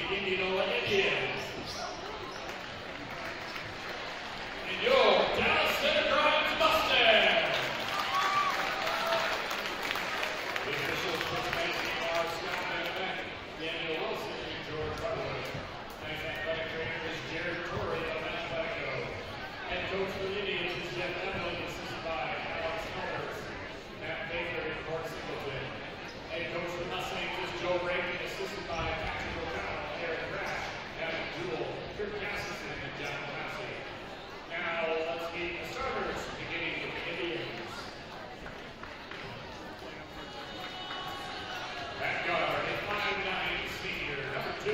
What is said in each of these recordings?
Indianola, Indians. And your Dallas Center Grimes Mustangs. The officials for tonight's game are Scott Benedict, Daniel Wilson, and George Butler. Tonight's athletic trainer is Jared Torrey of Atletico. Head coach for the Indians is Jeff Emily, assisted by Alex Sellers, Matt Baker, and Court Singleton. Head coach for the Mustangs is Joe Reagan, assisted by Patrick O'Connell, Eric Rash, Adam Jewell, Kirk Masterson, and John Massey. Now let's meet the starters, beginning with the Indians. At guard, a 5'9" senior, number 2,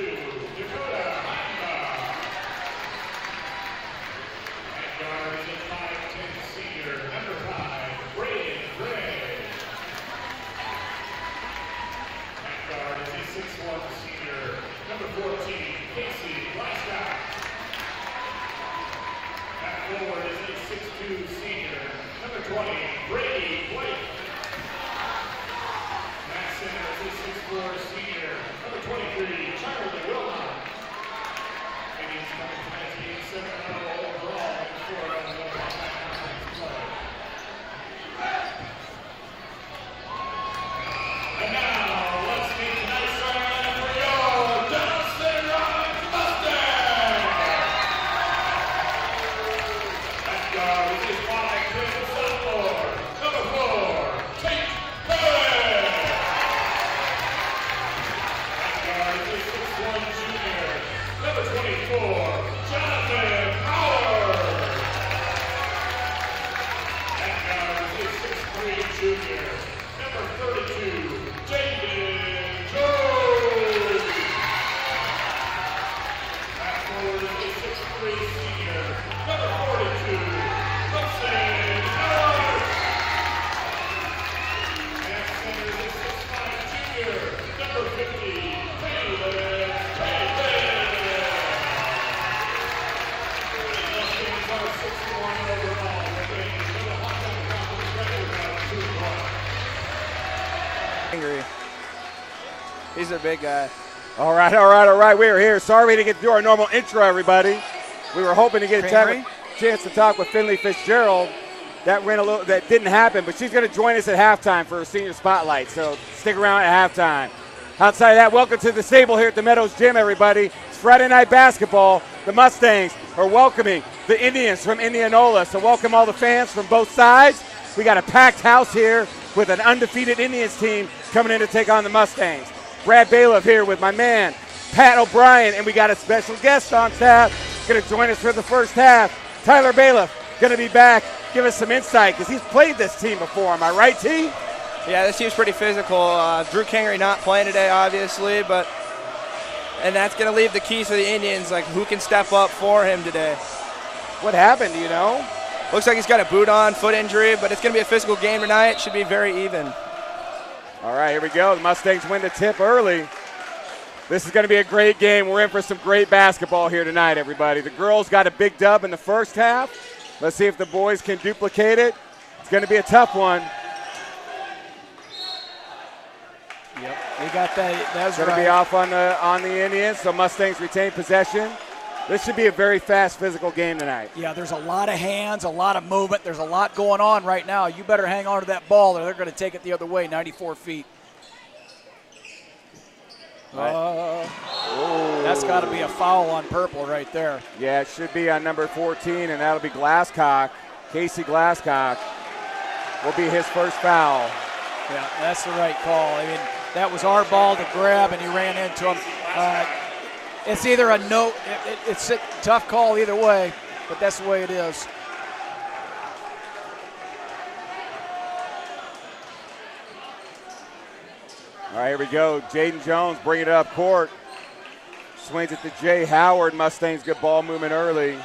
Dakota Heimdall. At guard is a 5'10" senior, number 5, Braden Gray. At guard is a 6'1" senior, number 14, Casey Glasscock. At forward is a 6'2" senior, number 20, Brady White. At center is a 6'4" senior, number 23, Charlie Wilmot. Indians coming tonight's game 7-0 overall and 4-0 in conference play. And now let's meet tonight's starting lineup for your Dallas Center Grimes Mustangs. At guard is his 5'10" sophomore, number 4, Tate Perry. At guard is his 6'1" junior, number 24, Jonathan Howard. At guard is his 6'3" junior, number 32, David Jones. At forward is a 6'3" senior, number 42, Hudson Howard. At center is a 6'5" junior, number 50, Caleb Davis. The Mustangs are 6-1 overall, retaining the Hawkeye Conference record of 2-1. Angry. He's a big guy. All right. We are here. Sorry we didn't get to do our normal intro, everybody. We were hoping to get a chance to talk with Finley Fitzgerald. That didn't happen, but she's going to join us at halftime for her senior spotlight. So stick around at halftime. Outside of that, welcome to the stable here at the Meadows Gym, everybody. It's Friday night basketball. The Mustangs are welcoming the Indians from Indianola. So welcome all the fans from both sides. We got a packed house here with an undefeated Indians team coming in to take on the Mustangs. Brad Bailiff here with my man, Pat O'Brien, and we got a special guest on tap, going to join us for the first half. Tyler Bailiff going to be back, give us some insight, because he's played this team before. Am I right, T? Yeah, this team's pretty physical. Drew Kingery not playing today, obviously, and that's going to leave the keys for the Indians, like who can step up for him today. What happened, do you know? Looks like he's got a boot on, foot injury, but it's going to be a physical game tonight. Should be very even. All right, here we go. The Mustangs win the tip early. This is going to be a great game. We're in for some great basketball here tonight, everybody. The girls got a big dub in the first half. Let's see if the boys can duplicate it. It's going to be a tough one. Yep, they got that. That's going to be off on the Indians, so Mustangs retain possession. This should be a very fast physical game tonight. Yeah, there's a lot of hands, a lot of movement. There's a lot going on right now. You better hang on to that ball or they're going to take it the other way, 94 feet. That's got to be a foul on purple right there. Yeah, it should be on number 14, and that'll be Glasscock. Casey Glasscock will be his first foul. Yeah, that's the right call. I mean, that was our ball to grab, and he ran into him. It's either a no, it's a tough call either way, but that's the way it is. All right, here we go. Jaden Jones bringing it up court. Swings it to Jay Howard. Mustangs get ball movement early.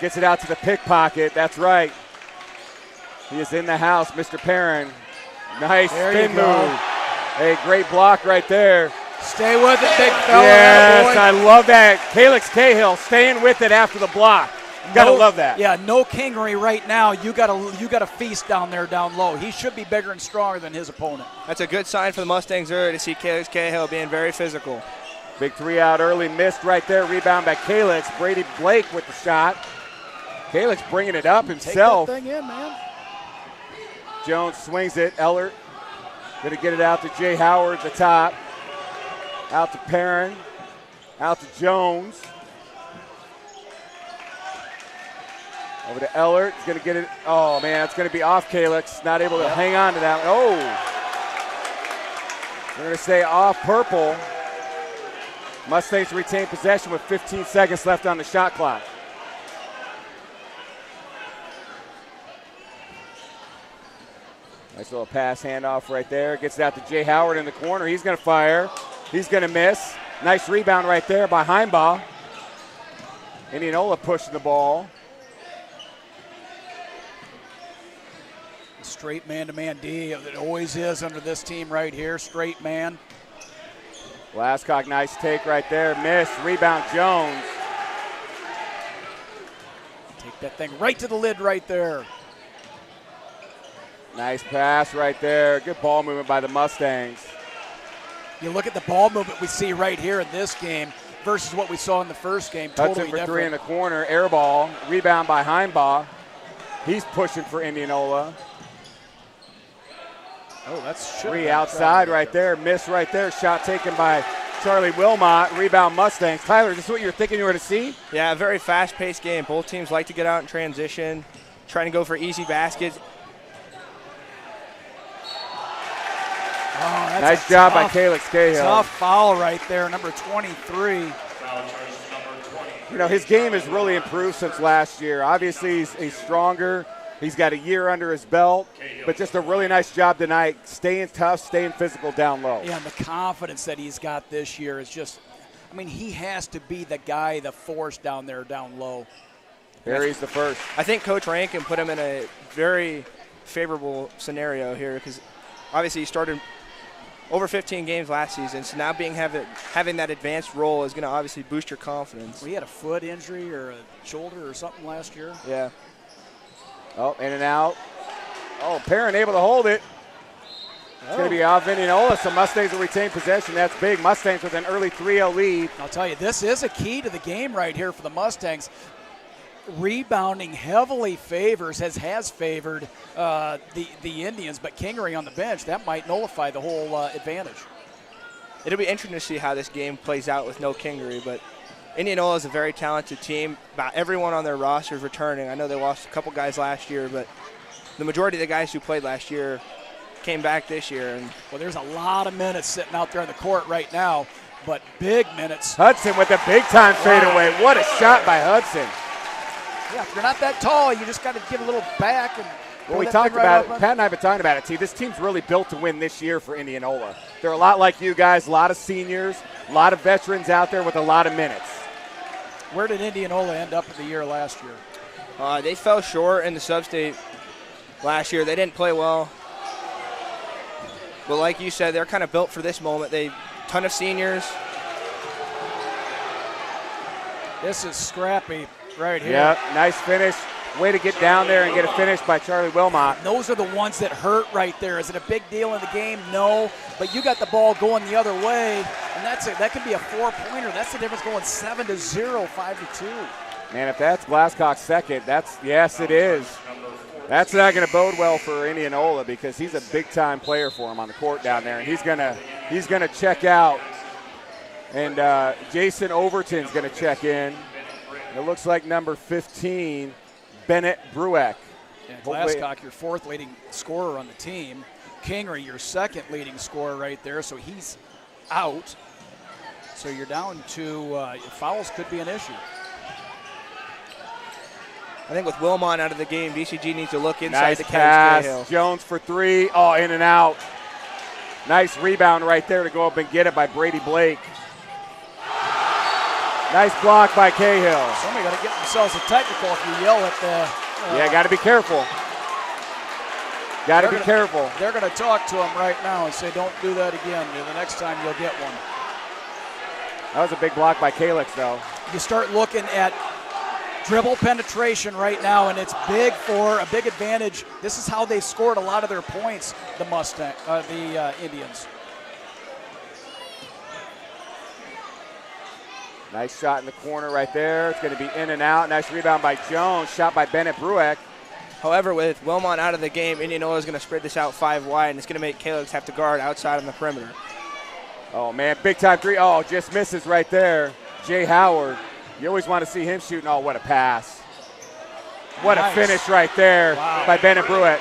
Gets it out to the pickpocket. That's right. He is in the house, Mr. Perrin. Nice spin move. A great block right there. Stay with it, big fella. Yes, I love that. Calix Cahill staying with it after the block. Gotta love that. Yeah, no Kingery right now. You gotta feast down there down low. He should be bigger and stronger than his opponent. That's a good sign for the Mustangs early to see Calix Cahill being very physical. Big three out early, missed right there. Rebound by Calix. Brady Blake with the shot. Calix bringing it up himself. Take that thing in, man. Jones swings it. Ellert going to get it out to Jay Howard at the top. Out to Perrin. Out to Jones. Over to Ellert. He's going to get it. Oh, man, it's going to be off Calix. Not able to hang on to that. Oh. We're going to say off Purple. Mustangs retain possession with 15 seconds left on the shot clock. Nice little pass handoff right there. Gets it out to Jay Howard in the corner. He's going to fire. He's going to miss. Nice rebound right there by Heimbaugh. Indianola pushing the ball. Straight man-to-man D. It always is under this team right here. Straight man. Glasscock, nice take right there. Miss. Rebound Jones. Take that thing right to the lid right there. Nice pass right there. Good ball movement by the Mustangs. You look at the ball movement we see right here in this game versus what we saw in the first game. Totally Hudson for different. three in the corner. Air ball. Rebound by Heimbaugh. He's pushing for Indianola. Oh, that's three outside right there. Miss right there. Shot taken by Charlie Wilmot. Rebound Mustangs. Tyler, is this what you were thinking you were to see? Yeah, a very fast-paced game. Both teams like to get out in transition, trying to go for easy baskets. Oh, nice job by Calix Cahill. Tough foul right there, number 23. You know, his game has really improved since last year. Obviously, he's stronger. He's got a year under his belt, but just a really nice job tonight, staying tough, staying physical down low. Yeah, and the confidence that he's got this year is just, I mean, he has to be the guy, the force down there, down low. Barry's the first. I think Coach Rankin put him in a very favorable scenario here because obviously he started over 15 games last season, so now having that advanced role is going to obviously boost your confidence. Well, he had a foot injury or a shoulder or something last year. Yeah. Oh, in and out. Oh, Perrin able to hold it. It's going to be off Indianola, so Mustangs will retain possession. That's big. Mustangs with an early 3-0 lead. I'll tell you, this is a key to the game right here for the Mustangs. Rebounding heavily has favored the Indians, but Kingery on the bench, that might nullify the whole advantage. It'll be interesting to see how this game plays out with no Kingery, but Indianola is a very talented team. About everyone on their roster is returning. I know they lost a couple guys last year, but the majority of the guys who played last year came back this year. And well, there's a lot of minutes sitting out there on the court right now, but big minutes. Hudson with a big-time fadeaway. What a shot by Hudson. Yeah, if you're not that tall, you just got to give a little back. And well, we talked about it. Pat and I have been talking about it, T. This team's really built to win this year for Indianola. They're a lot like you guys, a lot of seniors, a lot of veterans out there with a lot of minutes. Where did Indianola end up in the year last year? They fell short in the sub-state last year. They didn't play well. But like you said, they're kind of built for this moment. They ton of seniors. This is scrappy right here. Yeah, nice finish. Way to get down there and get a finish by Charlie Wilmot. Those are the ones that hurt right there. Is it a big deal in the game? No. But you got the ball going the other way, and that could be a 4-pointer. That's the difference going 7-0, 5-2. Man, if that's Glasscock's second, yes, it is. That's not going to bode well for Indianola because he's a big-time player for him on the court down there, and he's gonna check out. And Jason Overton's going to check in. It looks like number 15, Bennett Brueck. And Glasscock, your fourth leading scorer on the team. Kingery, your second leading scorer right there, so he's out. So you're down to fouls could be an issue. I think with Wilmot out of the game, DCG needs to look inside nice the pass. Cahill. Jones for three. Oh, in and out. Nice rebound right there to go up and get it by Brady Blake. Nice block by Cahill. Somebody got to get themselves a technical if you yell at the. Yeah, got to be careful. Got to be careful. They're going to talk to him right now and say, don't do that again. The next time you'll get one. That was a big block by Calix, though. You start looking at dribble penetration right now, and it's big for a big advantage. This is how they scored a lot of their points, the Indians. Nice shot in the corner right there. It's going to be in and out. Nice rebound by Jones. Shot by Bennett Brueck. However, with Wilmot out of the game, Indianola is going to spread this out 5 wide, and it's going to make Calix have to guard outside on the perimeter. Oh, man, big-time three. Oh, just misses right there. Jay Howard. You always want to see him shooting. Oh, what a pass. What a finish right there by Bennett Brueck.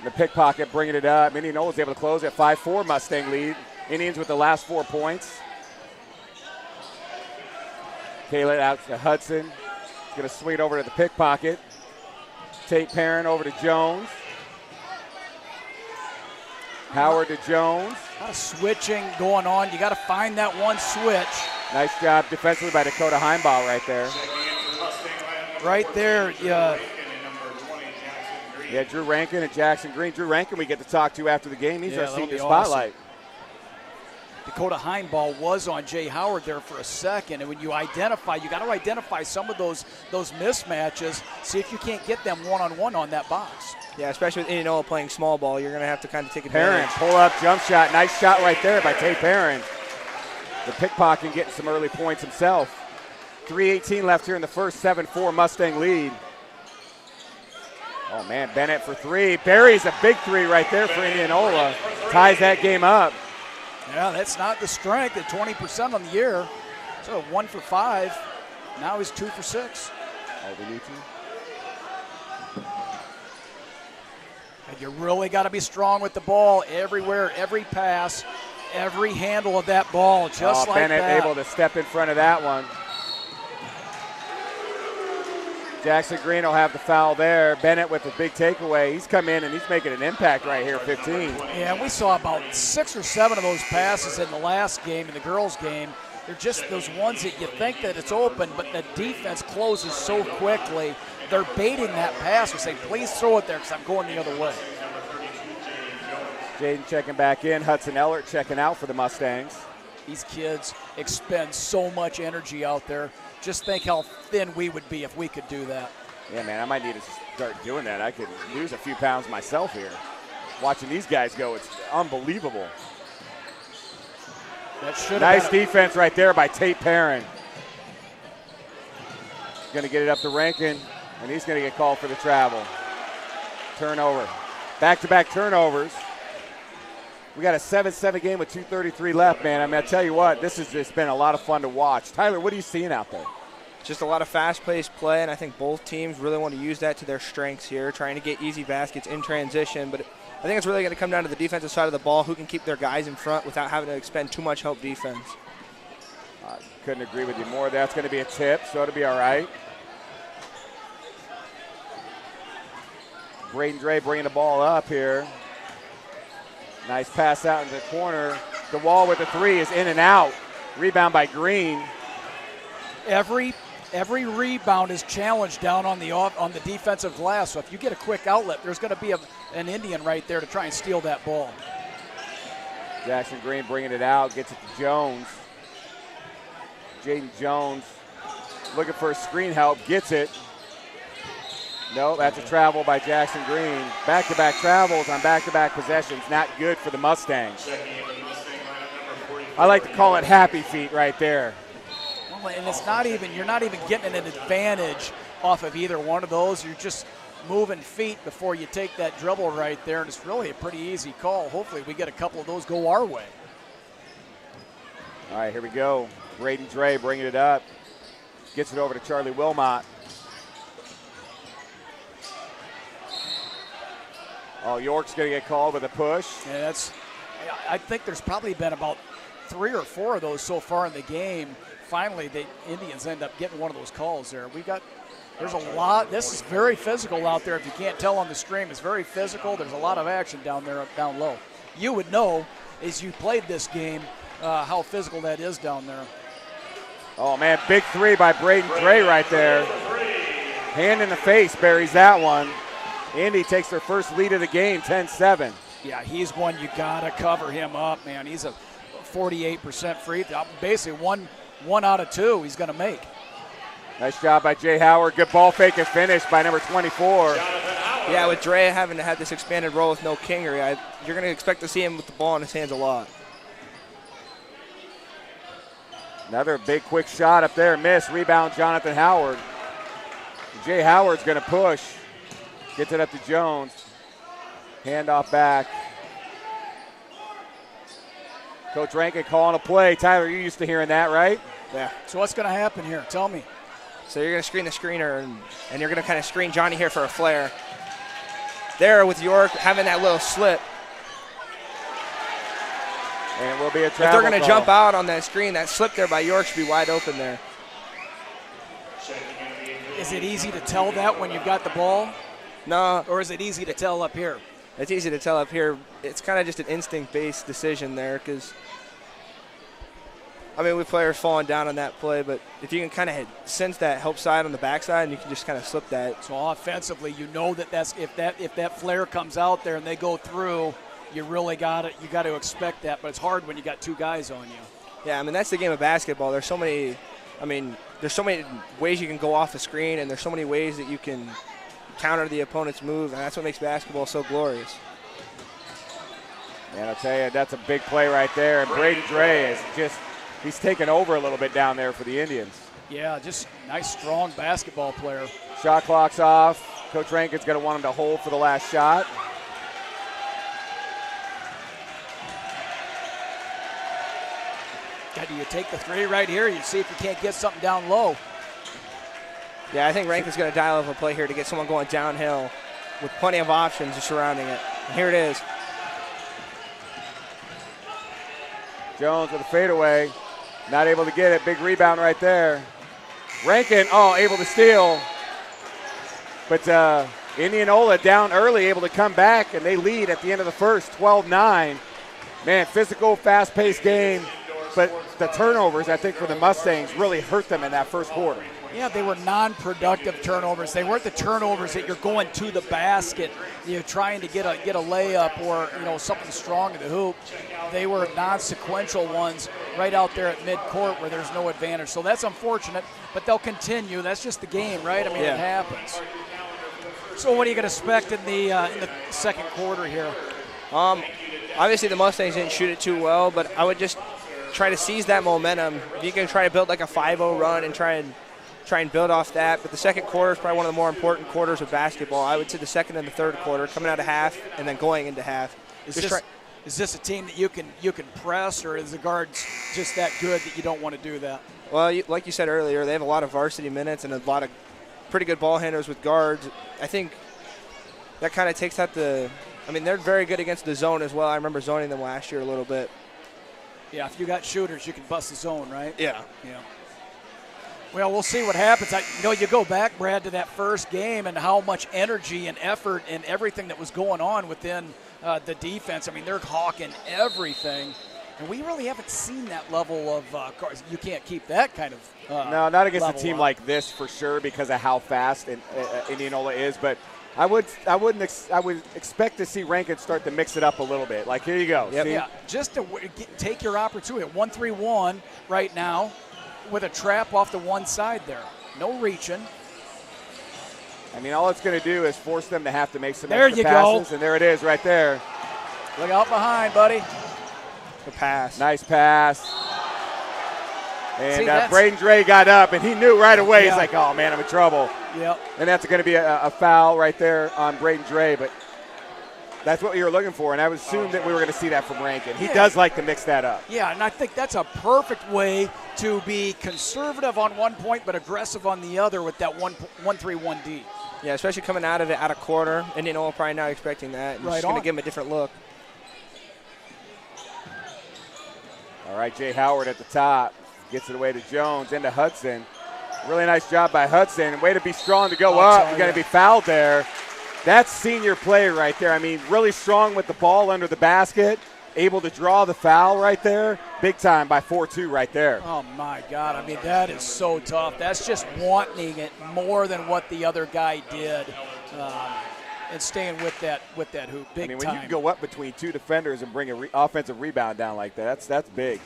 The pickpocket bringing it up. Indianola was able to close at 5-4 Mustang lead. Indians with the last 4 points. Kayla out to Hudson. He's going to swing over to the pickpocket. Tate Perrin over to Jones. Howard to Jones. A lot of switching going on. You got to find that one switch. Nice job defensively by Dakota Heimbaugh right there. Right there. Yeah, Drew Rankin and Jackson Green. Drew Rankin we get to talk to after the game. He's our senior spotlight. Awesome. Dakota Heimbaugh was on Jay Howard there for a second, and when you got to identify some of those mismatches, see if you can't get them one-on-one on that box. Yeah, especially with Indianola playing small ball, you're going to have to kind of take advantage. Perrin, pull-up jump shot. Nice shot right there by Tate Perrin. The pickpocket getting some early points himself. 3:18 left here in the first, 7-4 Mustang lead. Oh, man, Bennett for 3. Buries a big 3 right there for Indianola. Ties that game up. Yeah, that's not the strength at 20% on the year. So 1 for 5. Now he's 2 for 6. Oh, we need to. And you really got to be strong with the ball everywhere, every pass, every handle of that ball, just like Bennett that. able to step in front of that one. Jackson Green will have the foul there. Bennett with a big takeaway. He's come in and he's making an impact right here, 15. Yeah, we saw about 6 or 7 of those passes in the last game, in the girls' game. They're just those ones that you think that it's open, but the defense closes so quickly. They're baiting that pass. We say, please throw it there because I'm going the other way. Jaden checking back in. Hudson Ellert checking out for the Mustangs. These kids expend so much energy out there. Just think how thin we would be if we could do that. Yeah, man, I might need to start doing that. I could lose a few pounds myself here. Watching these guys go, it's unbelievable. That should nice defense right there by Tate Perrin. Going to get it up to Rankin, and he's going to get called for the travel. Turnover. Back-to-back turnovers. We got a 7-7 game with 2:33 left, man. I mean, I tell you what, this has just been a lot of fun to watch. Tyler, what are you seeing out there? Just a lot of fast-paced play, and I think both teams really want to use that to their strengths here, trying to get easy baskets in transition. But I think it's really going to come down to the defensive side of the ball, who can keep their guys in front without having to expend too much help defense. I couldn't agree with you more. That's going to be a tip, so it'll be all right. Braden Dre bringing the ball up here. Nice pass out into the corner. The wall with the 3 is in and out. Rebound by Green. Every rebound is challenged down on the defensive glass. So if you get a quick outlet, there's going to be an Indian right there to try and steal that ball. Jackson Green bringing it out, gets it to Jones. Jaden Jones looking for a screen help, gets it. No, that's a travel by Jackson Green. Back-to-back travels on back-to-back possessions. Not good for the Mustangs. I like to call it happy feet right there. Well, and it's not even, you're not even getting an advantage off of either one of those. You're just moving feet before you take that dribble right there, and it's really a pretty easy call. Hopefully we get a couple of those go our way. All right, here we go. Braden Dre bringing it up. Gets it over to Charlie Wilmot. Oh, York's going to get called with a push. Yeah, I think there's probably been about 3 or 4 of those so far in the game. Finally, the Indians end up getting one of those calls there. There's a lot. This is very physical out there. If you can't tell on the stream, it's very physical. There's a lot of action down there, down low. You would know as you played this game how physical that is down there. Oh, man, big 3 by Braden Dre right there. Hand in the face, buries that one. Indy takes their first lead of the game, 10-7. Yeah, he's one you got to cover him up, man. He's a 48% free. Basically, one 1 out of 2 he's going to make. Nice job by Jay Howard. Good ball fake and finish by number 24. Yeah, with Dre having to have this expanded role with no Kingery, you're going to expect to see him with the ball in his hands a lot. Another big quick shot up there. Miss. Rebound Jonathan Howard. Jay Howard's going to push. Gets it up to Jones. Handoff back. Coach Rankin calling a play. Tyler, you're used to hearing that, right? Yeah. So what's going to happen here? Tell me. So you're going to screen the screener, and you're going to kind of screen Johnny here for a flare. There with York having that little slip. And it will be a travel If they're going to call. jump out on that screen, that slip there by York should be wide open there. Is it easy to tell that when you've got the ball? No. Or is it easy to tell up here? It's easy to tell up here. It's kind of just an instinct-based decision there because, I mean, with players falling down on that play, but if you can kind of sense that help side on the backside, and you can just kind of slip that. So offensively, you know that's if that flare comes out there and they go through, you really got it. You got to expect that, but it's hard when you got 2 guys on you. Yeah, I mean that's the game of basketball. There's so many ways you can go off the screen, and there's so many ways that you can counter the opponent's move, and that's what makes basketball so glorious. And I'll tell you, that's a big play right there. And Braden Dre is he's taken over a little bit down there for the Indians. Yeah, just nice, strong basketball player. Shot clock's off. Coach Rankin's going to want him to hold for the last shot. Do you take the 3 right here? You see if you can't get something down low. Yeah, I think Rankin's going to dial up a play here to get someone going downhill with plenty of options surrounding it. And here it is. Jones with a fadeaway. Not able to get it. Big rebound right there. Rankin, able to steal. But Indianola down early, able to come back, and they lead at the end of the first, 12-9. Man, physical, fast-paced game. But the turnovers, I think, for the Mustangs really hurt them in that first quarter. Yeah, they were non-productive turnovers. They weren't the turnovers that you're going to the basket, you're trying to get a layup or something strong in the hoop. They were non-sequential ones right out there at midcourt where there's no advantage. So that's unfortunate, but they'll continue. That's just the game, right? I mean, It happens. So what are you going to expect in the second quarter here? Obviously the Mustangs didn't shoot it too well, but I would just try to seize that momentum. You can try to build like a 5-0 run and try and build off that. But the second quarter is probably one of the more important quarters of basketball. I would say the second and the third quarter, coming out of half and then going into half. Is this a team that you can press, or is the guards just that good that you don't want to do that? Well, like you said earlier, they have a lot of varsity minutes and a lot of pretty good ball handlers with guards. I think that kind of takes out they're very good against the zone as well. I remember zoning them last year a little bit. Yeah, if you got shooters, you can bust the zone, right? Yeah. Well, we'll see what happens. You go back, Brad, to that first game and how much energy and effort and everything that was going on within the defense. I mean, they're hawking everything, and we really haven't seen that level of you can't keep that kind of no, not against a team up. like this for sure because of how fast Indianola is, but I would expect to see Rankin start to mix it up a little bit. Like, here you go. Yep. Yeah, just to take your opportunity. 1-3-1 right now with a trap off the one side there. No reaching. I mean, all it's going to do is force them to have to make some There extra you passes, go. And there it is right there. Look out behind, buddy. The pass. Nice pass. And See, Braden Dre got up, and he knew right away. Yeah. He's like, oh, man, I'm in trouble. Yep. And that's going to be a foul right there on Braden Dre, but that's what you were looking for, and I would assume that we were going to see that from Rankin. He does like to mix that up. Yeah, and I think that's a perfect way to be conservative on one point but aggressive on the other with that 1-3-1-D. Yeah, especially coming out of it out of quarter. Indianola probably not expecting that. And Right just going on. to give him a different look. All right, Jay Howard at the top. Gets it away to Jones, into Hudson. Really nice job by Hudson. Way to be strong to go up. You're going to be fouled there. That's senior play right there. I mean, really strong with the ball under the basket. Able to draw the foul right there. Big time by 4-2 right there. Oh, my God. I mean, that is so tough. That's just wanting it more than what the other guy did and staying with that hoop. Big time. I mean, when you can go up between two defenders and bring an offensive rebound down like that, that's big.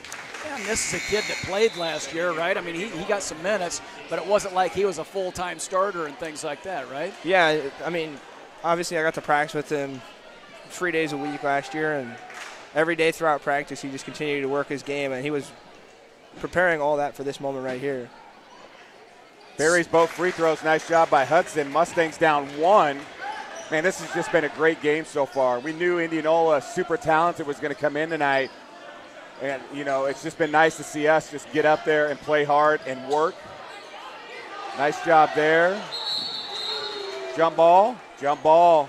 And this is a kid that played last year, right? I mean, he got some minutes, but it wasn't like he was a full-time starter and things like that, right? Yeah, I mean, obviously I got to practice with him 3 days a week last year, and every day throughout practice he just continued to work his game, and he was preparing all that for this moment right here. Buries both free throws. Nice job by Hudson. Mustangs down 1. Man, this has just been a great game so far. We knew Indianola, super talented, was going to come in tonight. And, you know, it's just been nice to see us just get up there and play hard and work. Nice job there. Jump ball. Jump ball.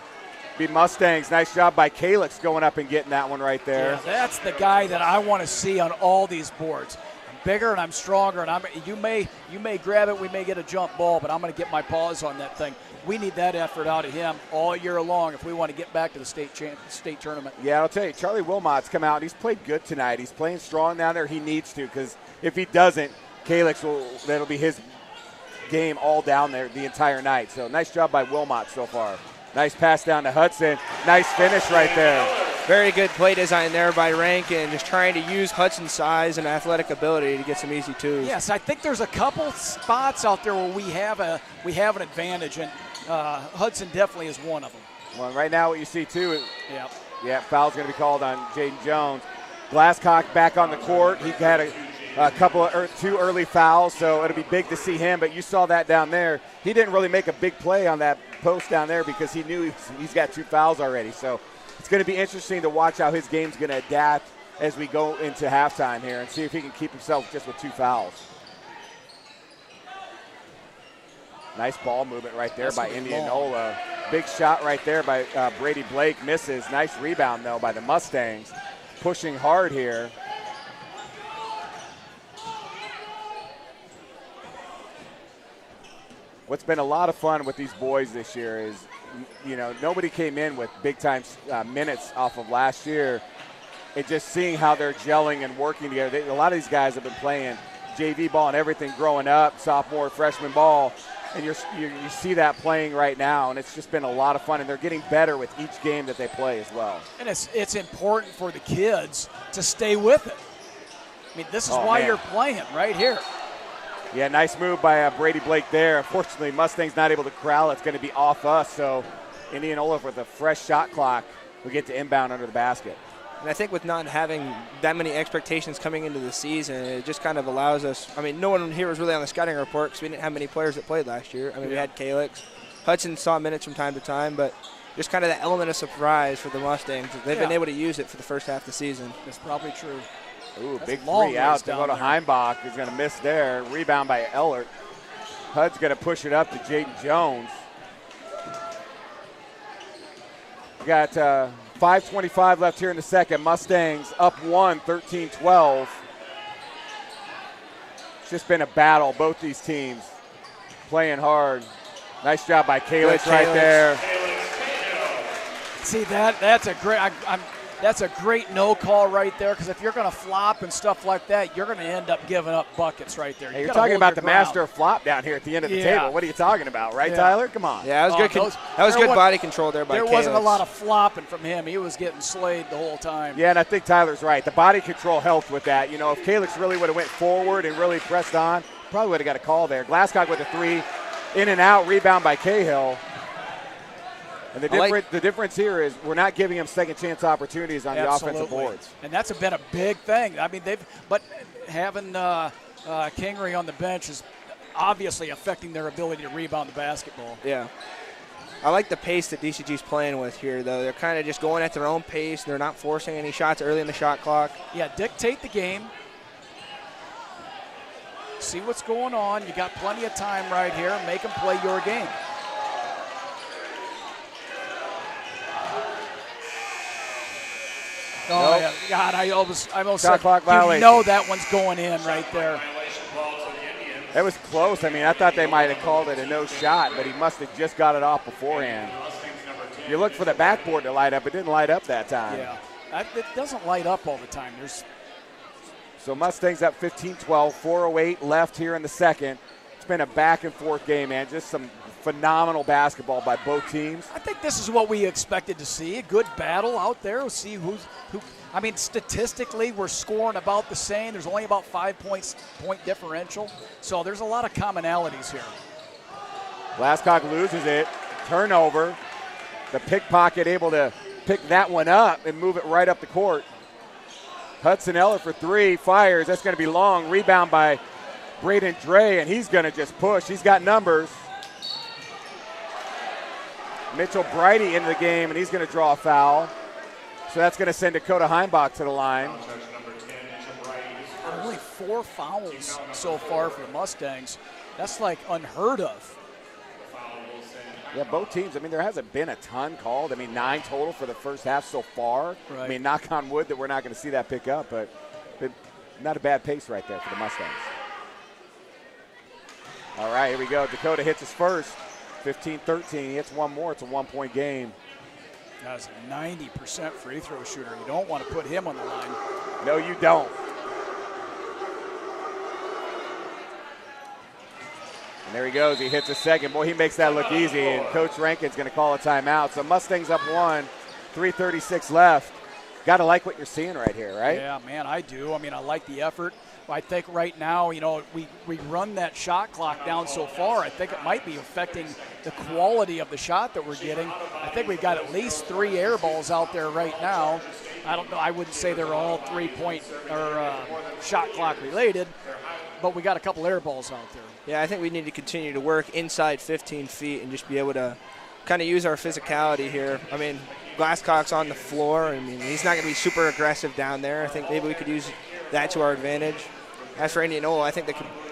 Be Mustangs. Nice job by Calix going up and getting that one right there. Yeah, that's the guy that I want to see on all these boards. Bigger and I'm stronger, and you may grab it, we may get a jump ball, but I'm going to get my paws on that thing. We need that effort out of him all year long if we want to get back to the state tournament. Yeah, I'll tell you, Charlie Wilmot's come out and he's played good tonight. He's playing strong down there. He needs to, because if he doesn't, Calix that'll be his game all down there the entire night. So nice job by Wilmot so far. Nice pass down to Hudson. Nice finish right there. Very good play design there by Rankin, just trying to use Hudson's size and athletic ability to get some easy twos. Yes, I think there's a couple spots out there where we have an advantage, and Hudson definitely is one of them. Well, right now what you see too, foul's going to be called on Jaden Jones. Glasscock back on the court. He had a couple of two early fouls, so it'll be big to see him. But you saw that down there. He didn't really make a big play on that post down there because he knew he's got 2 fouls already. So it's going to be interesting to watch how his game's going to adapt as we go into halftime here and see if he can keep himself just with 2 fouls. Nice ball movement right there by Indianola. Big shot right there by Brady Blake. Misses. Nice rebound, though, by the Mustangs. Pushing hard here. What's been a lot of fun with these boys this year is, you know, nobody came in with big-time minutes off of last year. And just seeing how they're gelling and working together. A lot of these guys have been playing JV ball and everything growing up, sophomore, freshman ball. And you see that playing right now, and it's just been a lot of fun. And they're getting better with each game that they play as well. And it's important for the kids to stay with it. I mean, this is why you're playing right here. Yeah, nice move by Brady Blake there. Unfortunately, Mustangs not able to corral. It's going to be off us. So Indianola with a fresh shot clock, we get to inbound under the basket. And I think with not having that many expectations coming into the season, it just kind of allows us. I mean, no one here was really on the scouting report because we didn't have many players that played last year. I mean, we had Calix. Hudson saw minutes from time to time, but just kind of the element of surprise for the Mustangs. They've been able to use it for the first half of the season. That's probably true. Ooh, big three out to go to Heimbach. He's going to miss there. Rebound by Ellert. Hud's going to push it up to Jaden Jones. We got 5:25 left here in the second. Mustangs up 1, 13-12. It's just been a battle, both these teams playing hard. Nice job by Calix right there. See, that's a great that's a great no call right there, because if you're going to flop and stuff like that, you're going to end up giving up buckets right there. Hey, you're talking about the master of flop down here at the end of the table. What are you talking about, right, Tyler? Come on. Yeah, that was good. That was good body control there by Calix. There wasn't a lot of flopping from him. He was getting slayed the whole time. Yeah, and I think Tyler's right. The body control helped with that. You know, if Calix really would have went forward and really pressed on, probably would have got a call there. Glasscock with a 3, in and out, rebound by Cahill. And the difference here is we're not giving them second chance opportunities on the offensive boards. And that's been a big thing. I mean, but having Kingery on the bench is obviously affecting their ability to rebound the basketball. Yeah. I like the pace that DCG's playing with here, though. They're kind of just going at their own pace. They're not forcing any shots early in the shot clock. Yeah, dictate the game. See what's going on. You got plenty of time right here. Make them play your game. Oh, yeah. God, I almost shot clock violation. You know that one's going in right there. That was close. I mean, I thought they might have called it a no shot, but he must have just got it off beforehand. You look for the backboard to light up. It didn't light up that time. Yeah, it doesn't light up all the time. So Mustangs up 15-12, 4:08 left here in the second. It's been a back-and-forth game, man. Just some phenomenal basketball by both teams. I think this is what we expected to see, a good battle out there. We'll see who. I mean, statistically, we're scoring about the same. There's only about 5 point differential, so there's a lot of commonalities here. Glasscock loses it, turnover. The pickpocket able to pick that one up and move it right up the court. Hudson Eller for three, fires. That's going to be long. Rebound by Braden Dre, and he's going to just push. He's got numbers. Mitchell Brighty into the game, and he's going to draw a foul. So that's going to send Dakota Heimbach to the line. Only 4 fouls so far for the Mustangs. That's like unheard of. Yeah, both teams, I mean, there hasn't been a ton called. I mean, 9 total for the first half so far. Right. I mean, knock on wood that we're not going to see that pick up, but not a bad pace right there for the Mustangs. All right, here we go. Dakota hits his first. 15-13. He hits one more. It's a 1-point game. That's a 90% free throw shooter. You don't want to put him on the line. No, you don't. And there he goes. He hits a second. Boy, he makes that look easy. And Coach Rankin's going to call a timeout. So Mustangs up 1, 3:36 left. Got to like what you're seeing right here, right? Yeah, man, I do. I mean, I like the effort. I think right now, you know, we run that shot clock down so far. I think it might be affecting the quality of the shot that we're getting. I think we've got at least 3 air balls out there right now. I don't know. I wouldn't say they're all 3-point or shot clock related, but we got a couple air balls out there. Yeah, I think we need to continue to work inside 15 feet and just be able to kind of use our physicality here. I mean, Glasscock's on the floor. I mean, he's not going to be super aggressive down there. I think maybe we could use that to our advantage. As for Indianola, I think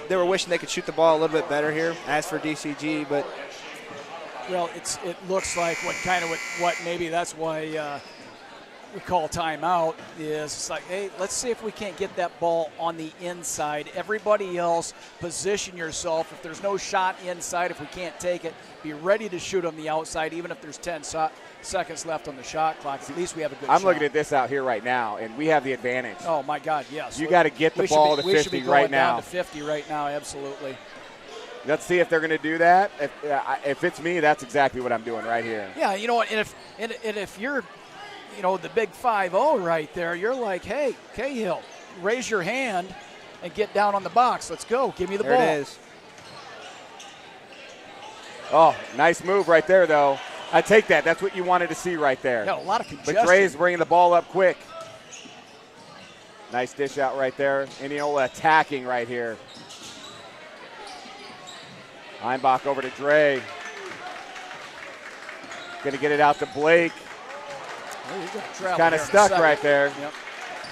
they were wishing they could shoot the ball a little bit better here. As for DCG, but well, it looks like what maybe that's why we call timeout is it's like, hey, let's see if we can't get that ball on the inside. Everybody else, position yourself. If there's no shot inside, if we can't take it, be ready to shoot on the outside, even if there's 10 seconds left on the shot clock. At least we have a good shot. I'm looking at this out here right now, and we have the advantage. Oh, my God, yes. You got to get the ball to 50 right now. We should be going down to 50 right now, absolutely. Let's see if they're going to do that. If it's me, that's exactly what I'm doing right here. Yeah, you know what, and if you're, you know, the big 5-0 right there, you're like, hey, Cahill, raise your hand and get down on the box. Let's go. Give me the ball. There it is. Oh, nice move right there, though. I take that. That's what you wanted to see right there. Got a lot of congestion. But Dre's bringing the ball up quick. Nice dish out right there. Indianola attacking right here. Heimbach over to Dre. Going to get it out to Blake. Kind of stuck right there. Yep.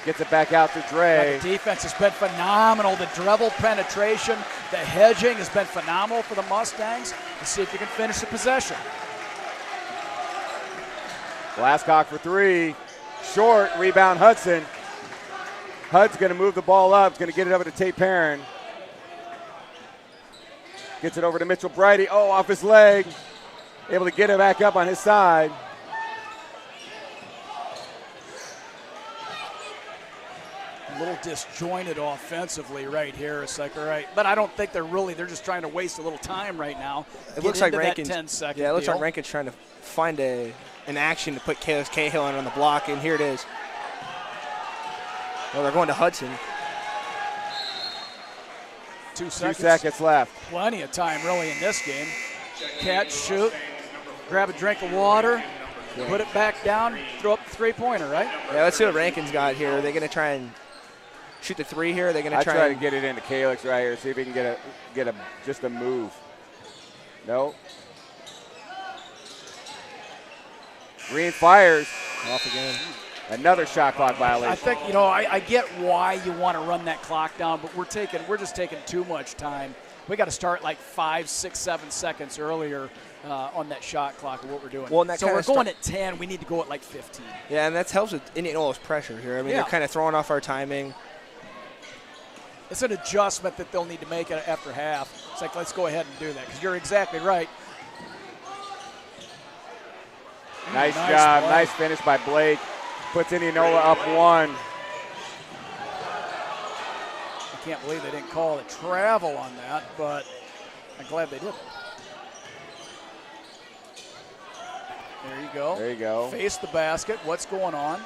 Gets it back out to Dre. The defense has been phenomenal. The dribble penetration, the hedging has been phenomenal for the Mustangs. Let's see if you can finish the possession. Glasscock for 3. Short. Rebound Hudson. Hud's going to move the ball up. He's going to get it over to Tate Perrin. Gets it over to Mitchell Brighty. Oh, off his leg. Able to get it back up on his side. A little disjointed offensively right here. It's like, all right. But I don't think they're just trying to waste a little time right now. It looks like Rankin's, 10-second yeah, it looks deal. like Rankin's trying to find an action to put Cahill on the block, and here it is. Well, they're going to Hudson. 2 seconds. 2 seconds left. Plenty of time really in this game. Catch, shoot, grab a drink of water, put it back down, throw up the three-pointer, right? Yeah, let's see what Rankin's got here. Are they going to try and shoot the 3 here? Are they going to try to get it into Calix right here, see if he can get just a move. No. Green fires. Off again. Another shot clock violation. I think, you know, I get why you want to run that clock down, but we're just taking too much time. We got to start like 5, 6, 7 seconds earlier on that shot clock of what we're doing. Well, so we're going at 10. We need to go at like 15. Yeah, and that helps with Indianola's pressure here. I mean, they're kind of throwing off our timing. It's an adjustment that they'll need to make after half. It's like, let's go ahead and do that because you're exactly right. Nice job. Play. Nice finish by Blake. Puts Indianola up 1. I can't believe they didn't call a travel on that, but I'm glad they did. There you go. There you go. Face the basket. What's going on?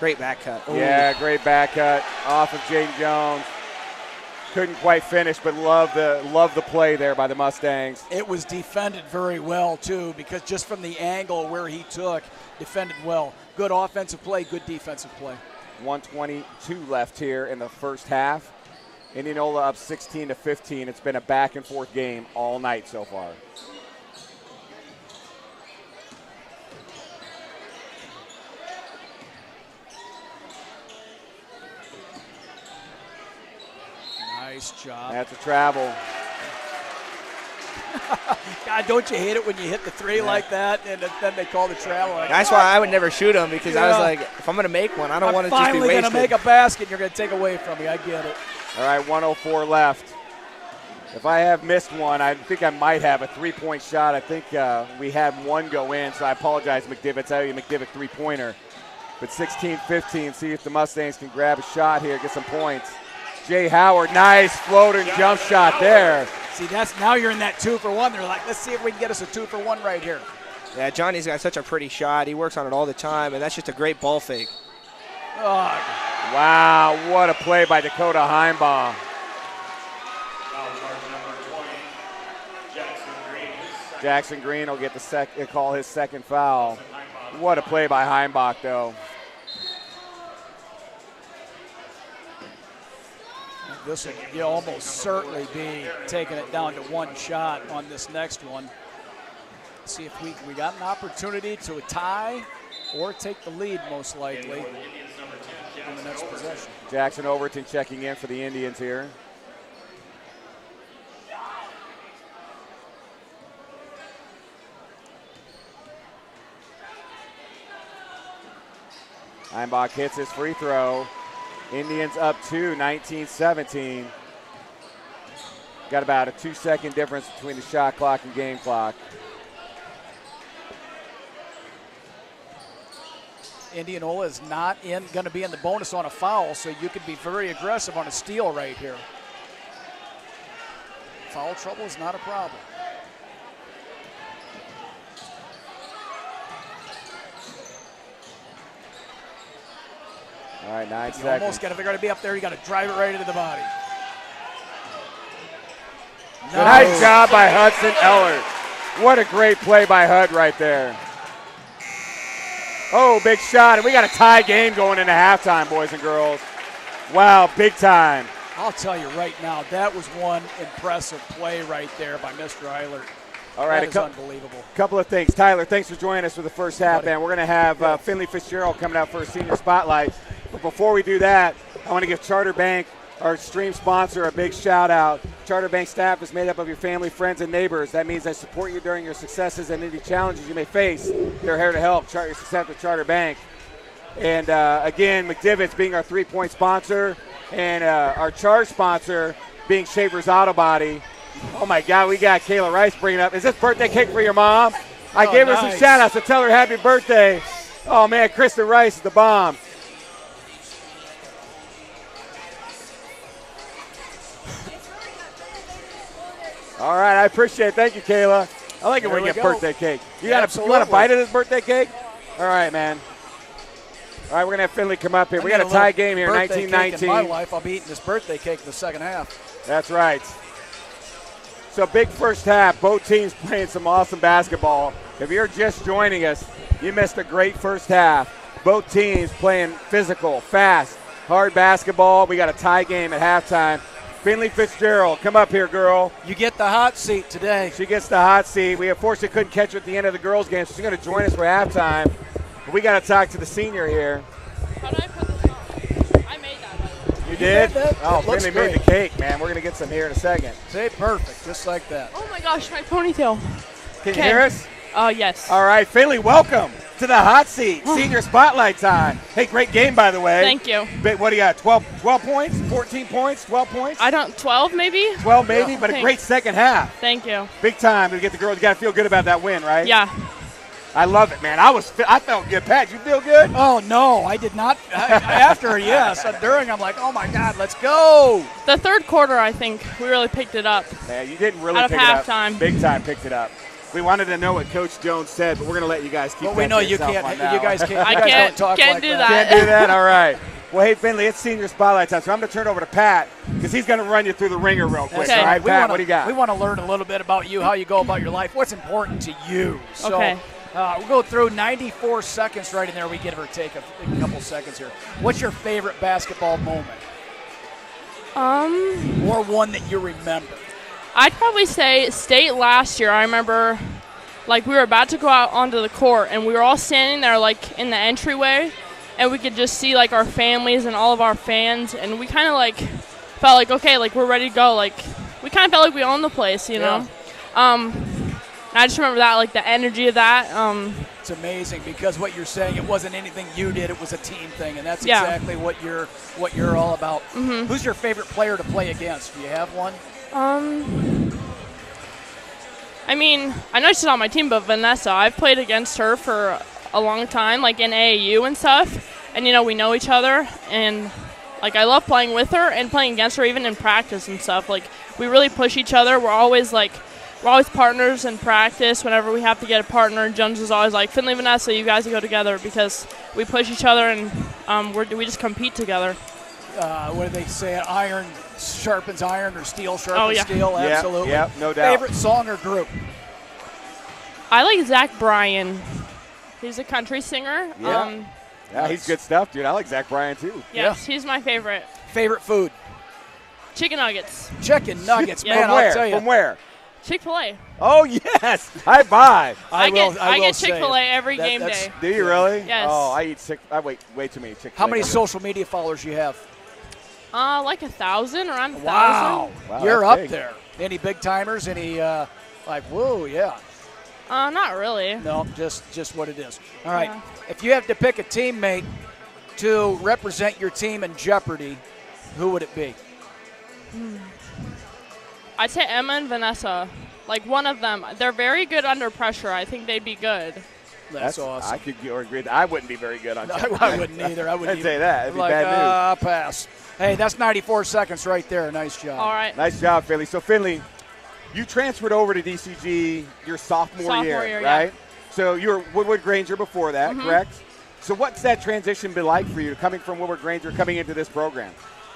Great back cut. Ooh. Yeah, great back cut off of Jaden Jones. Couldn't quite finish, but love the play there by the Mustangs. It was defended very well, too, because just from the angle where he took, defended well. Good offensive play, good defensive play. 1:22 left here in the first half. Indianola up 16-15. It's been a back-and-forth game all night so far. Nice job. That's a travel. God, don't you hate it when you hit the three like that and then they call the travel? Like, That's why I would never shoot him, because I was like, if I'm going to make one, I don't want to just be wasted. I'm finally going to make a basket and you're going to take away from me. I get it. All right, 1:04 left. If I have missed one, I think I might have a three-point shot. I think we had one go in, so I apologize, McDivitt. I owe you McDivitt three-pointer. But 16-15, see if the Mustangs can grab a shot here, get some points. Jay Howard, nice floating jump shot there. See, now you're in that 2-for-1. They're like, let's see if we can get us a 2-for-1 right here. Yeah, Johnny's got such a pretty shot. He works on it all the time, and that's just a great ball fake. Oh. Wow, what a play by Dakota Heimbaugh. Jackson Green will get call his second foul. What a play by Heimbach, though. This will almost certainly be taking it down to one shot on this next one. See if we got an opportunity to tie or take the lead, most likely, in the next possession. Jackson Overton checking in for the Indians here. Heimbach hits his free throw. Indians up 2, 19-17. Got about a 2-second difference between the shot clock and game clock. Indianola is not going to be in the bonus on a foul, so you could be very aggressive on a steal right here. Foul trouble is not a problem. All right, 9 you seconds. Almost got to be up there. You got to drive it right into the body. Nice job by Hudson Ellert. What a great play by Hud right there. Oh, big shot, and we got a tie game going into halftime, boys and girls. Wow, big time. I'll tell you right now, that was one impressive play right there by Mr. Eilert. All right, that is unbelievable. A couple of things. Tyler, thanks for joining us for the first half, man. We're going to have Finley Fitzgerald coming out for a senior spotlight. But before we do that, I want to give Charter Bank, our stream sponsor, a big shout out. Charter Bank staff is made up of your family, friends, and neighbors. That means they support you during your successes and any challenges you may face. They're here to help chart your success with Charter Bank. And again, McDivitt's being our three-point sponsor, and our charge sponsor being Schaefer's Auto Body. Oh my God, we got Kayla Rice bringing up. Is this birthday cake for your mom? I gave her some shout outs to tell her happy birthday. Oh man, Kristen Rice is the bomb. All right, I appreciate it. Thank you, Kayla. I like it when you get birthday cake. You want a bite of this birthday cake? All right, man. All right, we're going to have Finley come up here. We got a tie game here, 19-19. In my life, I'll be eating this birthday cake in the second half. That's right. So big first half. Both teams playing some awesome basketball. If you're just joining us, you missed a great first half. Both teams playing physical, fast, hard basketball. We got a tie game at halftime. Finley Fitzgerald, come up here, girl. You get the hot seat today. She gets the hot seat. We unfortunately couldn't catch her at the end of the girls' game, so she's going to join us for halftime. But we got to talk to the senior here. How did I put this on? I made that. You did? Oh, Finley made the cake, man. We're going to get some here in a second. See, perfect, just like that. Oh my gosh, my ponytail. Can you hear us? Yes. All right, Finley, welcome to the hot seat. Senior spotlight time. Hey, great game, by the way. Thank you. What do you got, 12 points, 14 points, 12 points? 12 maybe? 12 maybe, but a great second half. Thank you. Big time to get the girls. You got to feel good about that win, right? Yeah. I love it, man. I felt good. Pat, you feel good? Oh, no, I did not. After, yes. During, I'm like, oh, my God, let's go. The third quarter, I think, we really picked it up. Man, you didn't really Out of pick it up. halftime. Big time picked it up. We wanted to know what Coach Jones said, but we're going to let you guys keep Well, that we know to you yourself can't. on that You guys one. can't. I You guys can't- don't talk can't like do that. that. Can't do that? All right. Well, hey, Finley, it's senior spotlight time, so I'm going to turn it over to Pat because he's going to run you through the ringer real quick. Okay. All right, We Pat, wanna- what do you got? We want to learn a little bit about you, how you go about your life, what's important to you. So, Okay. we'll go through 94 seconds right in there. We give or take a couple seconds here. What's your favorite basketball moment? Or one that you remember? I'd probably say state last year. I remember, like, we were about to go out onto the court, and we were all standing there, like, in the entryway, and we could just see, like, our families and all of our fans, and we kind of, like, felt like, okay, like, we're ready to go. Like, we kind of felt like we owned the place, you know? And I just remember that, like, the energy of that. It's amazing because what you're saying, it wasn't anything you did, it was a team thing, and that's Yeah. exactly what you're all about. Who's your favorite player to play against? Do you have one? I mean, I know she's on my team, but Vanessa, I've played against her for a long time, like in AAU and stuff. And, you know, we know each other. And, like, I love playing with her and playing against her even in practice and stuff. Like, we really push each other. We're always partners in practice whenever we have to get a partner. And Jones is always like, Finley, Vanessa, you guys go together because we push each other and we just compete together. What do they say? Iron sharpens iron or steel sharpens yeah. steel. Yeah, Absolutely. yeah, no doubt. Favorite song or group? I like Zach Bryan. He's a country singer. Yeah. Yeah, he's good stuff, dude. I like Zach Bryan, too. Yes, he's my favorite. Favorite food? Chicken nuggets. Chicken nuggets, Yeah. man. From where? I'll tell you. From where? Chick-fil-A. Oh, yes. High five. I will get say Chick-fil-A it. every game that's- day. Do you really? Yes. Oh, I wait way too many Chick-fil-A. How many nuggets. social media followers you have? Like 1,000, around 1,000. Wow. Wow, You're that's up big. there. Any big timers? Any like, whoa, yeah. Not really. No, just what it is. All right. Yeah. If you have to pick a teammate to represent your team in Jeopardy, who would it be? I'd say Emma and Vanessa. Like, one of them. They're very good under pressure. I think they'd be good. That's awesome. I could agree. I wouldn't be very good on Jeopardy. I wouldn't either. I wouldn't I'd say that. It'd be like, bad news. pass. Hey, that's 94 seconds right there. Nice job. All right. Nice job, Finley. So, Finley, you transferred over to DCG your sophomore year, yeah. right? So you were Woodward Granger before that, correct? So what's that transition been like for you, coming from Woodward Granger, coming into this program?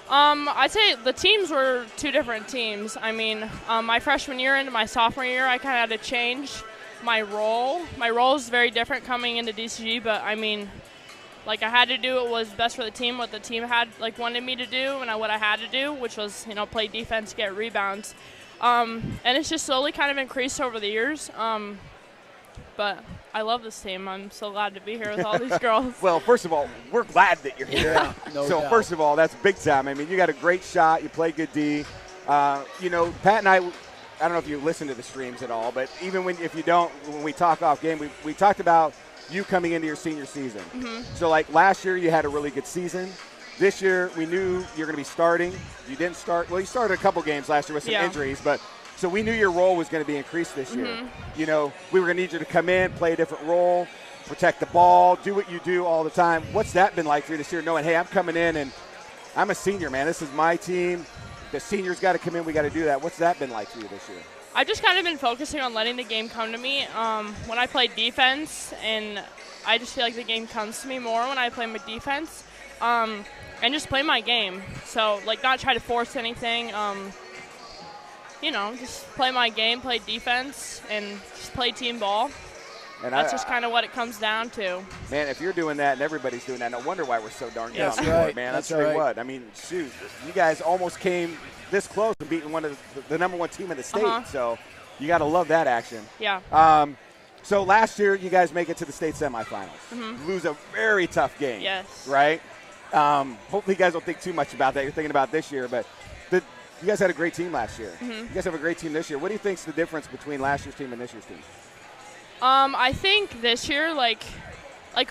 I'd say the teams were two different teams. I mean, my freshman year into my sophomore year, I kind of had to change my role. My role is very different coming into DCG, but I mean, like, I had to do what was best for the team, what the team had wanted me to do, and what I had to do, which was, you know, play defense, get rebounds. And it's just slowly kind of increased over the years. But I love this team. I'm so glad to be here with all these girls. Well, first of all, we're glad that you're here. Yeah, no So doubt. first of all, that's big time. I mean, you got a great shot. You play good D. You know, Pat and I don't know if you listen to the streams at all, but even if you don't, when we talk off game, we talked about you coming into your senior season. So, like, last year you had a really good season. This year we knew you're going to be starting. You didn't start. Well, you started a couple games last year with some injuries, but so we knew your role was going to be increased this year. You know, we were going to need you to come in, play a different role, protect the ball, do what you do all the time. What's that been like for you this year, knowing, hey, I'm coming in and I'm a senior, man. This is my team. The seniors got to come in. We got to do that. What's that been like for you this year? I've just kind of been focusing on letting the game come to me. When I play defense, and I just feel like the game comes to me more when I play my defense, and just play my game. So, like, not try to force anything. You know, just play my game, play defense, and just play team ball. And That's just kind of what it comes down to. Man, if you're doing that and everybody's doing that, no wonder why we're so darn good That's on the right. court, man. That's I'll tell you right. what. I mean, shoot, you guys almost came this close to beating one of the number one team in the state. So you got to love that action. Yeah. So last year, you guys make it to the state semifinals. Lose a very tough game. Yes. Right? Hopefully you guys don't think too much about that. You're thinking about this year. But you guys had a great team last year. You guys have a great team this year. What do you think's the difference between last year's team and this year's team? I think this year, like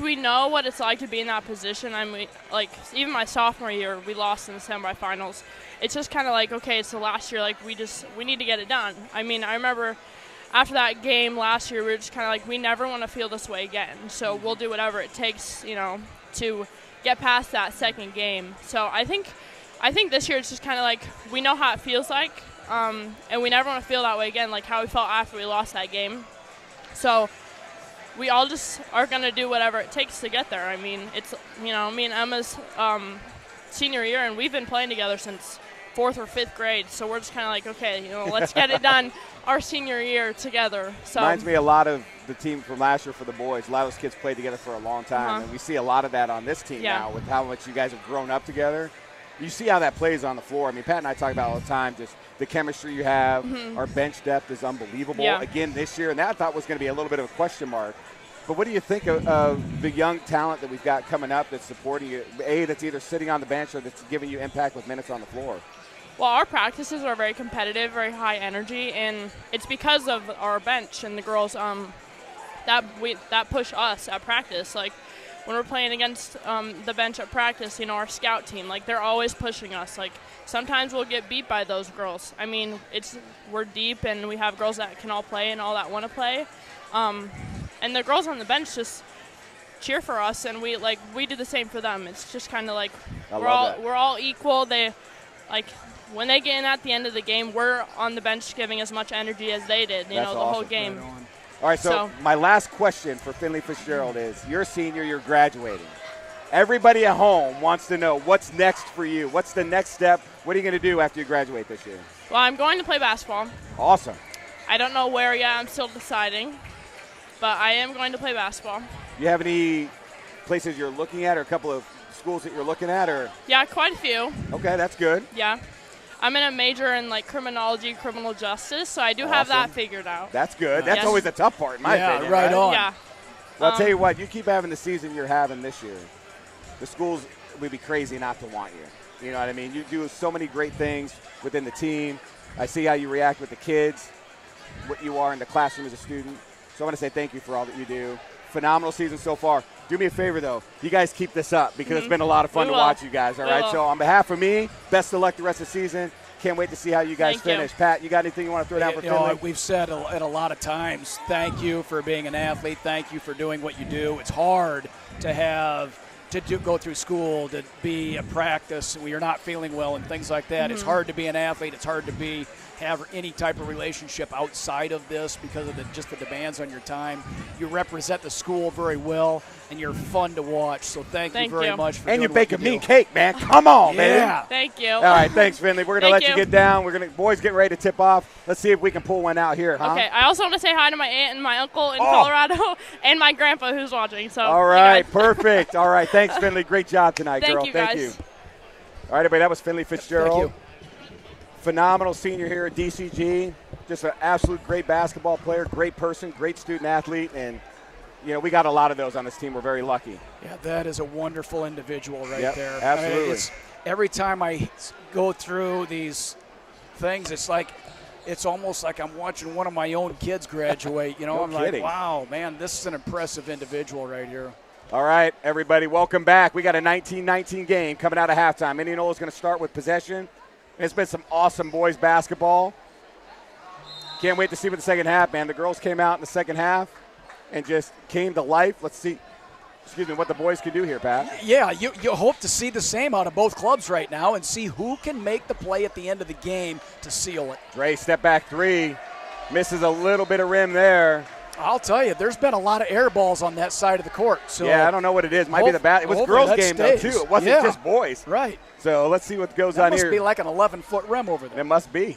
we know what it's like to be in that position. I mean, like, even my sophomore year, we lost in the semifinals. It's just kind of like, okay, it's the last year. Like, we need to get it done. I mean, I remember after that game last year, we were just kind of like, we never want to feel this way again. So we'll do whatever it takes, to get past that second game. So I think this year it's just kind of like we know how it feels like, and we never want to feel that way again, like how we felt after we lost that game. So we all just are going to do whatever it takes to get there. I mean, it's, me and Emma's senior year, and we've been playing together since 4th or 5th grade. So we're just kind of like, okay, let's get it done our senior year together. So reminds me a lot of the team from last year for the boys. A lot of those kids played together for a long time, and we see a lot of that on this team now with how much you guys have grown up together. You see how that plays on the floor. I mean, Pat and I talk about it all the time, just the chemistry you have. Our bench depth is unbelievable again this year, and that I thought was going to be a little bit of a question mark. But what do you think of the young talent that we've got coming up that's supporting you, that's either sitting on the bench or that's giving you impact with minutes on the floor? Well, our practices are very competitive, very high energy, and it's because of our bench and the girls that push us at practice. Like when we're playing against the bench at practice, our scout team, like they're always pushing us. Like sometimes we'll get beat by those girls. I mean, we're deep and we have girls that can all play and all that want to play, and the girls on the bench just cheer for us, and we do the same for them. It's just kind of like we're all equal. They when they get in at the end of the game, we're on the bench giving as much energy as they did, the whole game. Right. All right, so my last question for Finley Fitzgerald is, you're a senior, you're graduating. Everybody at home wants to know what's next for you. What's the next step? What are you going to do after you graduate this year? Well, I'm going to play basketball. Awesome. I don't know where yet. I'm still deciding. But I am going to play basketball. You have any places you're looking at or a couple of schools that you're looking at? Or? Yeah, quite a few. Okay, that's good. Yeah. I'm in a major in criminology, criminal justice, so I do have that figured out. That's good. That's always the tough part, in my opinion. Right on. Yeah. Well, I'll tell you what, you keep having the season you're having this year, the schools would be crazy not to want you. You know what I mean? You do so many great things within the team. I see how you react with the kids, what you are in the classroom as a student. So I want to say thank you for all that you do. Phenomenal season so far. Do me a favor, though. You guys keep this up because it's been a lot of fun to watch you guys, all right? So on behalf of me, best of luck the rest of the season. Can't wait to see how you guys finish. Pat, you got anything you want to throw down for Finley? We've said it a lot of times, thank you for being an athlete. Thank you for doing what you do. It's hard to go through school, to be a practice when you're not feeling well and things like that. It's hard to be an athlete. It's hard to have any type of relationship outside of this because of just the demands on your time. You represent the school very well, and you're fun to watch. So thank you very much for doing you what bake you a mean cake, man. Come on, man. Thank you. All right, thanks, Finley. We're going to let you get down. Boys getting ready to tip off. Let's see if we can pull one out here, huh? Okay, I also want to say hi to my aunt and my uncle in Colorado and my grandpa who's watching. So all right, perfect. All right, thanks, Finley. Great job tonight, girl. Thank you. All right, everybody, that was Finley Fitzgerald. Thank you. Phenomenal senior here at DCG. Just an absolute great basketball player, great person, great student athlete, and we got a lot of those on this team. We're very lucky. Yeah, that is a wonderful individual right there. Absolutely. Every time I go through these things, it's almost like I'm watching one of my own kids graduate. No I'm kidding. like, wow, man, this is an impressive individual right here. All right, everybody, welcome back. We got a 19-19 game coming out of halftime. Indianola is going to start with possession. It's been some awesome boys basketball. Can't wait to see what the second half, man. The girls came out in the second half and just came to life. Let's see, what the boys can do here, Pat. Yeah, you hope to see the same out of both clubs right now and see who can make the play at the end of the game to seal it. Dre, step back three. Misses a little bit of rim there. I'll tell you, there's been a lot of air balls on that side of the court. So yeah, I don't know what it is. Might be the bat. It was girls' game, though, too. It wasn't just boys. Right. So let's see what goes on here. It must be like an 11-foot rim over there. It must be.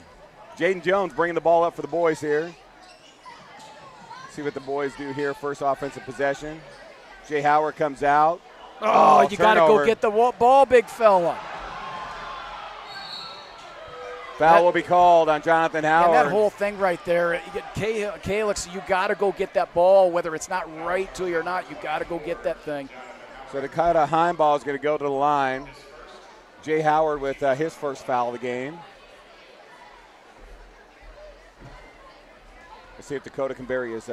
Jaden Jones bringing the ball up for the boys here. See what the boys do here. First offensive possession. Jay Howard comes out. Oh, you got to go get the ball, big fella. Foul will be called on Jonathan Howard. And that whole thing right there, Calix, you got to go get that ball, whether it's not right to you or not. You got to go get that thing. So Dakota Heimball is going to go to the line. Jay Howard with his first foul of the game. Let's see if Dakota can bury his.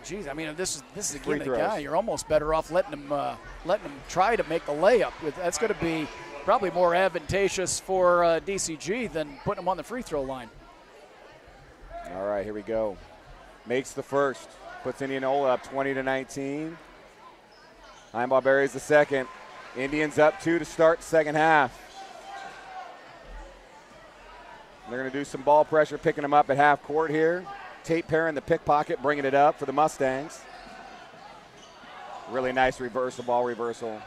Geez, I mean, this is a gimmick guy. You're almost better off letting him try to make the layup. That's going to be probably more advantageous for DCG than putting him on the free throw line. All right, here we go. makes the first. Puts Indianola up 20-19. Heimbach buries the second. Indians up 2 to start the second half. They're going to do some ball pressure, picking them up at half court here. Tate Perrin, the pickpocket, bringing it up for the Mustangs. Really nice ball reversal.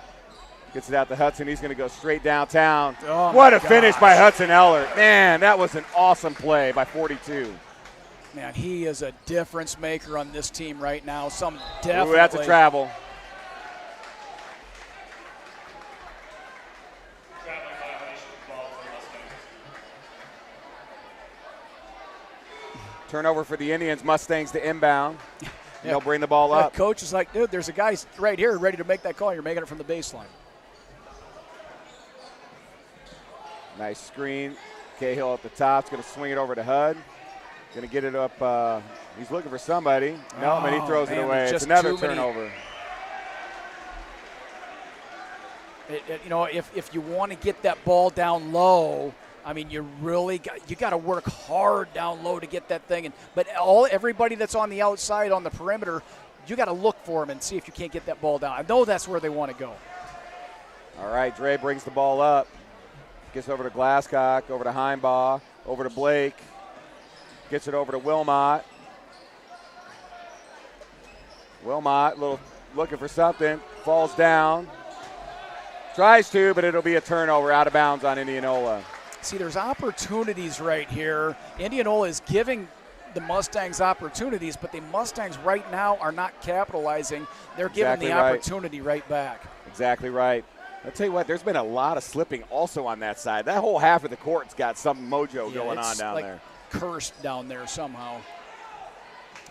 Gets it out to Hudson. He's going to go straight downtown. Oh, what a finish by Hudson Ellert. Man, that was an awesome play by 42. Man, he is a difference maker on this team right now. Definitely. Ooh, that's a travel. Turnover for the Indians. Mustangs to inbound. Yeah. They'll bring the ball up. Coach is like, dude, there's a guy right here ready to make that call. You're making it from the baseline. Nice screen. Cahill at the top. It's going to swing it over to Hud. Going to get it up. He's looking for somebody. No, and he throws it away. It's another turnover. If you want to get that ball down low, I mean, you got to work hard down low to get that thing. But everybody that's on the outside on the perimeter, you got to look for them and see if you can't get that ball down. I know that's where they want to go. All right, Dre brings the ball up. Gets over to Glasscock, over to Heimbach, over to Blake. Gets it over to Wilmot. Wilmot, looking for something, falls down. Tries to, but it'll be a turnover out of bounds on Indianola. See, there's opportunities right here. Indianola is giving the Mustangs opportunities, but the Mustangs right now are not capitalizing. They're giving the opportunity right back. Exactly right. I'll tell you what, there's been a lot of slipping also on that side. That whole half of the court's got some mojo going on down there. Cursed down there somehow.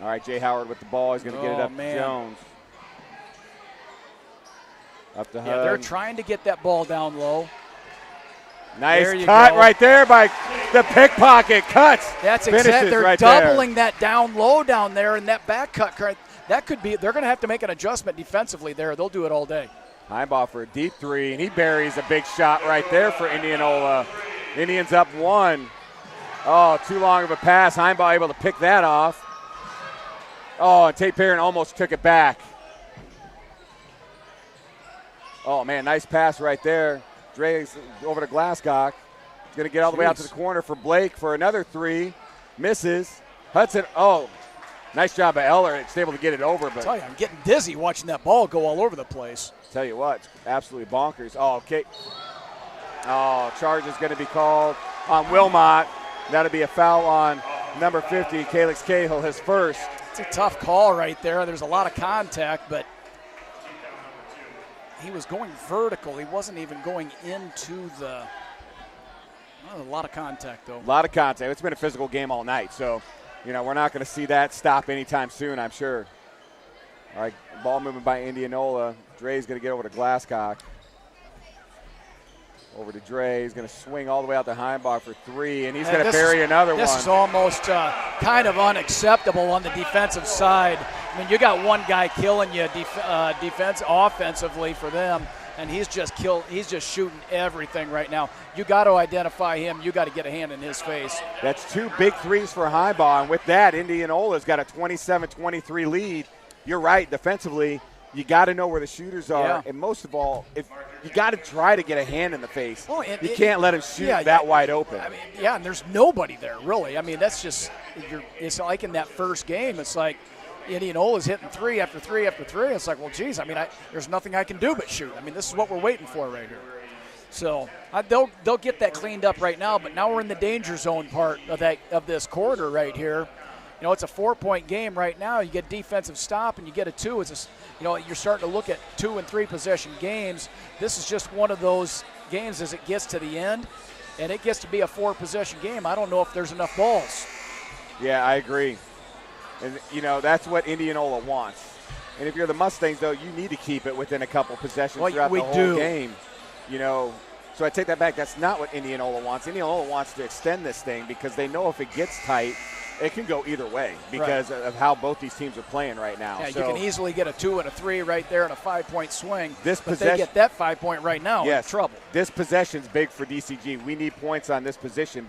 All right, Jay Howard with the ball. He's going to get it up to Jones. Up to Hud. Yeah, they're trying to get that ball down low. Nice cut right there by the pickpocket. Cuts. That's exactly. They're doubling that down low down there, and that back cut. That could be. They're going to have to make an adjustment defensively there. They'll do it all day. Heimbach for a deep three, and he buries a big shot right there for Indianola. Indians up 1. Oh, too long of a pass. Heimbach able to pick that off. Oh, and Tate Perrin almost took it back. Oh, man, nice pass right there. Dre's over to Glasscock. He's going to get all the way out to the corner for Blake for another 3. Misses. Hudson, nice job by Eller. It's able to get it over. But I tell you, I'm getting dizzy watching that ball go all over the place. Tell you what, it's absolutely bonkers. Oh, okay. Oh, charge is going to be called on Wilmot. That'll be a foul on number 50, Calix Cahill, his first. It's a tough call right there. There's a lot of contact, but he was going vertical. He wasn't even going into the a lot of contact, though. A lot of contact. It's been a physical game all night, so, we're not going to see that stop anytime soon, I'm sure. All right, ball movement by Indianola. Dre's going to get over to Glasscock. Over to Dre. He's going to swing all the way out to Heimbach for 3, and he's going to bury another one. This is almost kind of unacceptable on the defensive side. I mean, you got one guy killing you offensively for them, and he's just shooting everything right now. You got to identify him. You got to get a hand in his face. That's 2 big threes for Heimbach, and with that, Indianola's got a 27-23 lead. You're right, defensively, you got to know where the shooters are, and most of all, if you got to try to get a hand in the face. Oh, you can't let him shoot that wide open. I mean, and there's nobody there, really. I mean, that's just it's like in that first game, it's like Indianola's hitting 3 after 3 after 3. It's like, well, geez, I mean, there's nothing I can do but shoot. I mean, this is what we're waiting for right here. So they'll get that cleaned up right now, but now we're in the danger zone part of this quarter right here. It's a 4-point game right now. You get defensive stop and you get a 2. You're starting to look at 2 and 3 possession games. This is just one of those games as it gets to the end, and it gets to be a 4-possession game. I don't know if there's enough balls. Yeah, I agree. And, that's what Indianola wants. And if you're the Mustangs, though, you need to keep it within a couple possessions throughout the whole game. So I take that back. That's not what Indianola wants. Indianola wants to extend this thing because they know if it gets tight, it can go either way because of how both these teams are playing right now. Yeah, you can easily get a 2 and a 3 right there and a 5-point swing. But they get that 5-point right now. Yes, in trouble. This possession's big for DCG. We need points on this position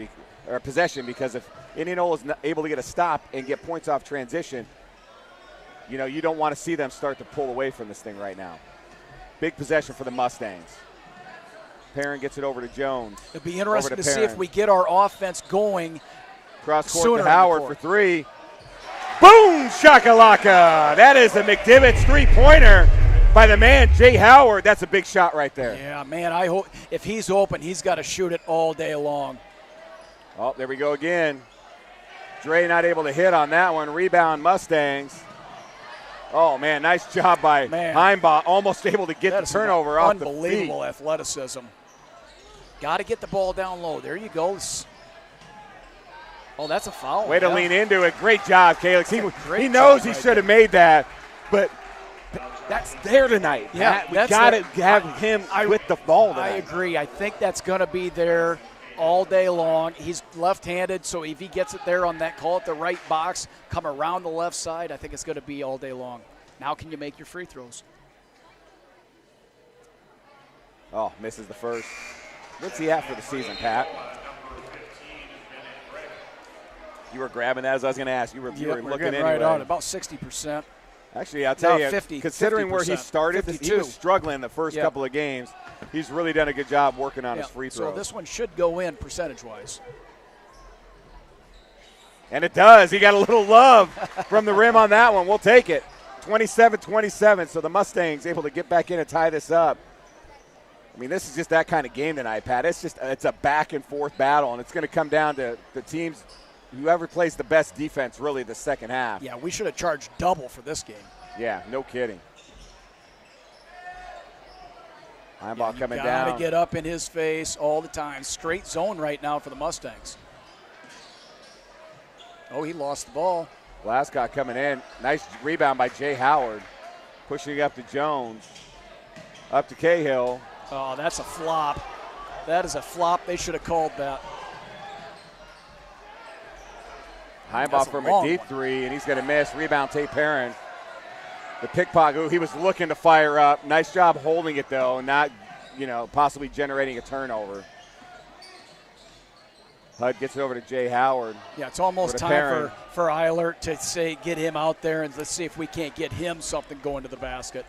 or possession, because if Indianola is not able to get a stop and get points off transition, you know, you don't want to see them start to pull away from this thing right now. Big possession for the Mustangs. Perrin gets it over to Jones. It'll be interesting to see if we get our offense going. Cross court to Howard for three. Boom, shakalaka. That is a McDivitt's three-pointer by the man, Jay Howard. That's a big shot right there. Yeah, man, I hope if he's open, he's got to shoot it all day long. Oh, there we go again. Dre not able to hit on that one. Rebound Mustangs. Oh, man, nice job by Heimbaugh. Almost able to get the turnover off the feet. Unbelievable athleticism. Got to get the ball down low. There you go. Oh, that's a foul. Way to lean into it. Great job, Calix. He knows he should have made that, but that's there tonight. Yeah, we got to have him with the ball tonight. I agree. I think that's going to be there all day long. He's left-handed, so if he gets it there on that, call it the right box, come around the left side, I think it's going to be all day long. Now can you make your free throws? Oh, misses the first. What's he at for the season, Pat? You were grabbing that as I was going to ask. You were looking anyway. Right on, about 60%. Actually, I'll tell you, 50, considering 50%, where he started, 52. he was struggling the first couple of games. He's really done a good job working on his free throws. So this one should go in percentage-wise. And it does. He got a little love from the rim on that one. We'll take it. 27-27, so the Mustangs able to get back in and tie this up. I mean, this is just that kind of game tonight, Pat. It's a back-and-forth battle, and it's going to come down to the teams – whoever plays the best defense really the second half. Yeah, we should have charged double for this game. Yeah, no kidding. Heimbaugh coming down. Got to get up in his face all the time. Straight zone right now for the Mustangs. Oh, he lost the ball. Glasgow coming in. Nice rebound by Jay Howard. Pushing up to Jones. Up to Cahill. Oh, that's a flop. That is a flop. They should have called that. Heimbaugh from a deep three, and he's going to miss. Rebound, Tate Perrin. The pickpocket, he was looking to fire up. Nice job holding it, though, and not, possibly generating a turnover. Hud gets it over to Jay Howard. Yeah, it's almost time for Eilert to say, get him out there, and let's see if we can't get him something going to the basket.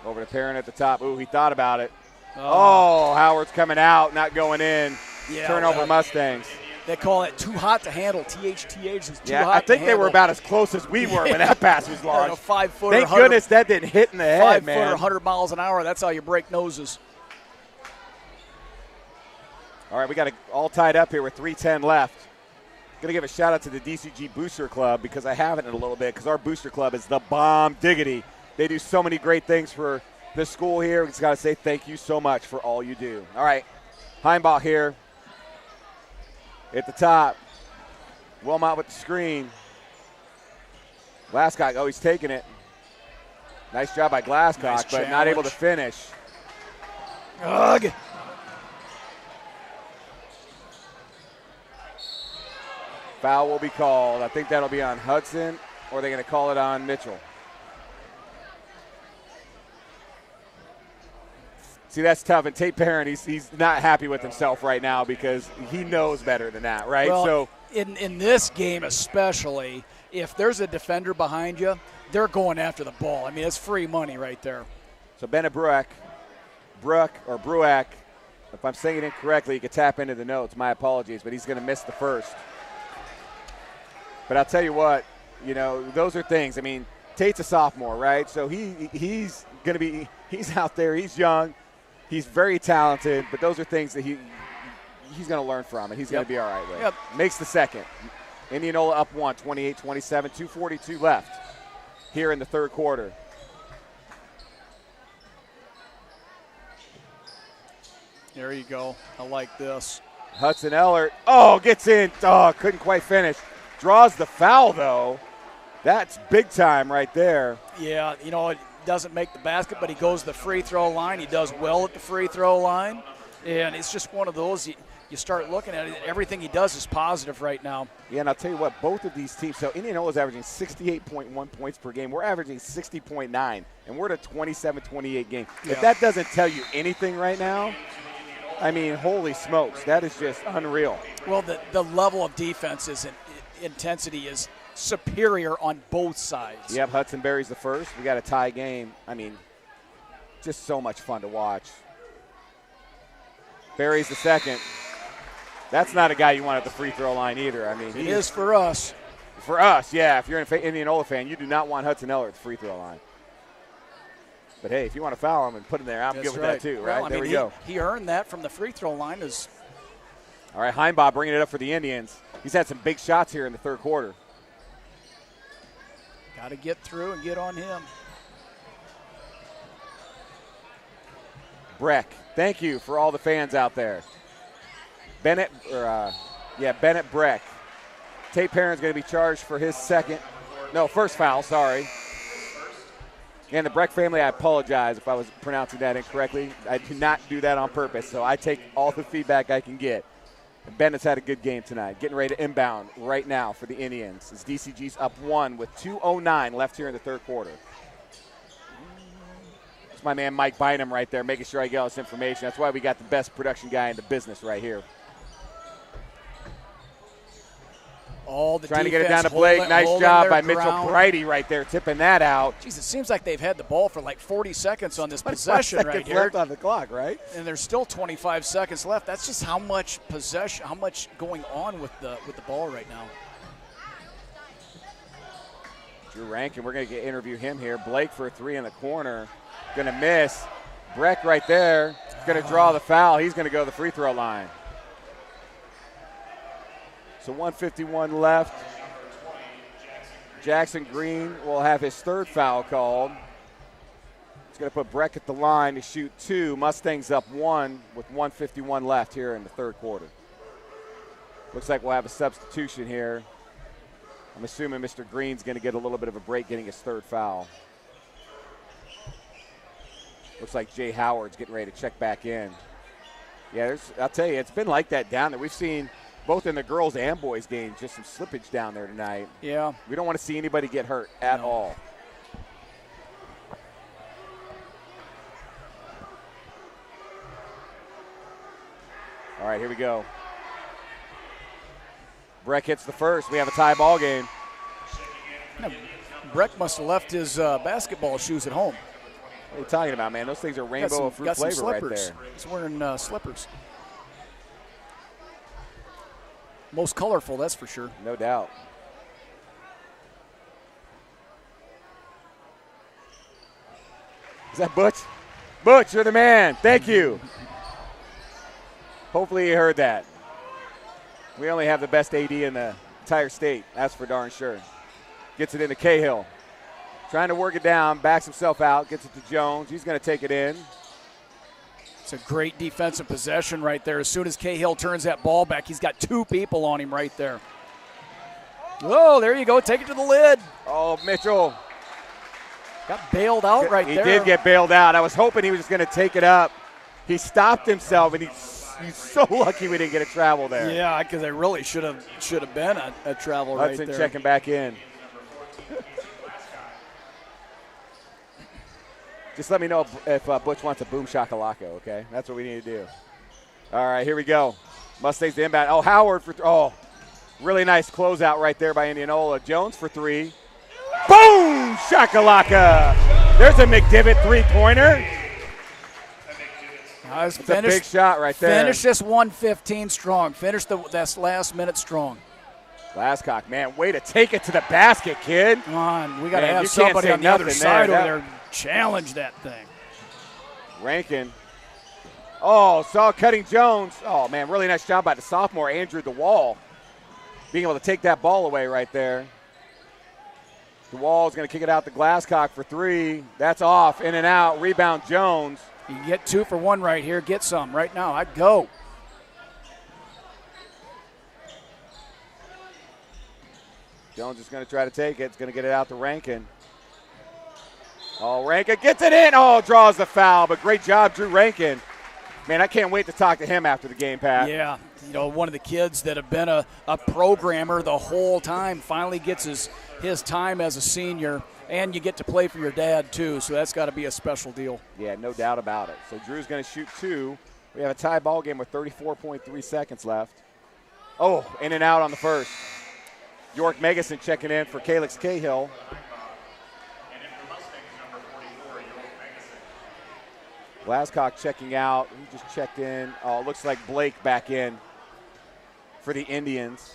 Over to Perrin at the top. Ooh, he thought about it. Oh, Howard's coming out, not going in. Yeah, turnover Mustangs. They call it too hot to handle. THTH is too hot to handle. I think they were about as close as we were when that pass was launched. 5 footer. Thank goodness that didn't hit in the head, 5 footer, 100 miles an hour. That's how you break noses. All right, we got it all tied up here with 3:10 left. Going to give a shout out to the DCG Booster Club because I haven't in a little bit because our Booster Club is the bomb diggity. They do so many great things for the school here. We just got to say thank you so much for all you do. All right, Heimbaugh here. At the top, Wilmot with the screen. Glasscock, he's taking it. Nice job by Glasscock, but not able to finish. Ugh. Foul will be called. I think that'll be on Hudson, or they're going to call it on Mitchell. See, that's tough. And Tate Perrin, he's not happy with himself right now because he knows better than that, right? Well, so in this game especially, if there's a defender behind you, they're going after the ball. I mean, it's free money right there. So Bennett Bruack, if I'm saying it incorrectly, you can tap into the notes. My apologies, but he's going to miss the first. But I'll tell you what, those are things. I mean, Tate's a sophomore, right? So he's out there. He's young. He's very talented, but those are things that he's going to learn from, and he's going to be all right with. Yep. Makes the second. Indianola up 1, 28-27, 2:42 left here in the third quarter. There you go. I like this. Hudson Ellert, gets in. Couldn't quite finish. Draws the foul, though. That's big time right there. Yeah, it doesn't make the basket, but he goes to the free throw line. He does well at the free throw line. And it's just one of those, you start looking at it, everything he does is positive right now. Yeah, and I'll tell you what, both of these teams, so Indianola is averaging 68.1 points per game. We're averaging 60.9, and we're at a 27-28 game. Yeah. If that doesn't tell you anything right now, I mean, holy smokes, that is just unreal. Well, the level of defense intensity is superior on both sides. Yep, Hudson Berry's the first. We got a tie game. I mean, just so much fun to watch. Berry's the second. That's not a guy you want at the free throw line either. I mean, it is for us. For us, yeah. If you're an Indianola fan, you do not want Hudson Eller at the free throw line. But hey, if you want to foul him and put him there, I'm good with that too, right? Well, there we go. He earned that from the free throw line. All right, Heimbaugh bringing it up for the Indians. He's had some big shots here in the third quarter. Got to get through and get on him. Breck, thank you for all the fans out there. Bennett Breck. Tate Perrin's going to be charged for his first foul, sorry. And the Breck family, I apologize if I was pronouncing that incorrectly. I do not do that on purpose, so I take all the feedback I can get. And Bennett's had a good game tonight. Getting ready to inbound right now for the Indians as DCG's up 1 with 2:09 left here in the third quarter. It's my man Mike Bynum right there, making sure I get all this information. That's why we got the best production guy in the business right here. All the trying to get it down to Blake. Nice job by Mitchell Brighty right there, tipping that out. Jeez, it seems like they've had the ball for like 40 seconds on this possession right here. Left on the clock, right? And there's still 25 seconds left. That's just how much possession, how much going on with the ball right now. Drew Rankin, we're going to interview him here. Blake for a three in the corner, going to miss. Breck right there is going to draw the foul. He's going to go to the free throw line. So 1:51 left. Jackson Green will have his third foul called. It's going to put Breck at the line to shoot 2. Mustangs up 1 with 1:51 left here in the third quarter. Looks like we'll have a substitution here. I'm assuming Mr. Green's going to get a little bit of a break getting his third foul. Looks like Jay Howard's getting ready to check back in. Yeah, I'll tell you, it's been like that down there. We've seen both in the girls and boys games just some slippage down there tonight. Yeah. We don't want to see anybody get hurt at all. All right, here we go. Breck hits the first. We have a tie ball game. Yeah, Breck must have left his basketball shoes at home. What are you talking about, man? Those things are rainbow fruit flavor right there. He's wearing slippers. Most colorful, that's for sure. No doubt. Is that Butch? Butch, you're the man. Thank you. Hopefully you heard that. We only have the best AD in the entire state. That's for darn sure. Gets it into Cahill. Trying to work it down, backs himself out, gets it to Jones. He's going to take it in. It's a great defensive possession right there. As soon as Cahill turns that ball back, he's got 2 people on him right there. Oh, there you go. Take it to the lid. Oh, Mitchell. Got bailed out right there. He did get bailed out. I was hoping he was just going to take it up. He stopped himself, and he's so lucky we didn't get a travel there. Yeah, because it really should have been a travel right there. Hudson checking back in. Just let me know if Butch wants a boom shakalaka, okay? That's what we need to do. All right, here we go. Mustangs to inbound. Oh, Howard for really nice closeout right there by Indianola. Jones for 3. Boom shakalaka. There's a McDivitt three-pointer. It's a big shot right there. Finish this 1:15 strong. Finish this last minute strong. Glasscock, man, way to take it to the basket, kid. Come on, we got to have somebody on the other side over there challenge that thing. Rankin. Oh, saw cutting Jones. Oh, man, really nice job by the sophomore, Andrew DeWall, being able to take that ball away right there. DeWall's going to kick it out to Glasscock for 3. That's off, in and out. Rebound, Jones. You can get 2 for 1 right here. Get some right now. I'd go. Jones is going to try to take it. It's going to get it out to Rankin. Oh, Rankin gets it in. Oh, draws the foul, but great job, Drew Rankin. Man, I can't wait to talk to him after the game, Pat. Yeah, one of the kids that have been a programmer the whole time finally gets his time as a senior, and you get to play for your dad, too, so that's got to be a special deal. Yeah, no doubt about it. So Drew's going to shoot 2. We have a tie ball game with 34.3 seconds left. Oh, in and out on the first. York Megason checking in for Calix Cahill. Glasscock checking out. He just checked in. Oh, it looks like Blake back in for the Indians.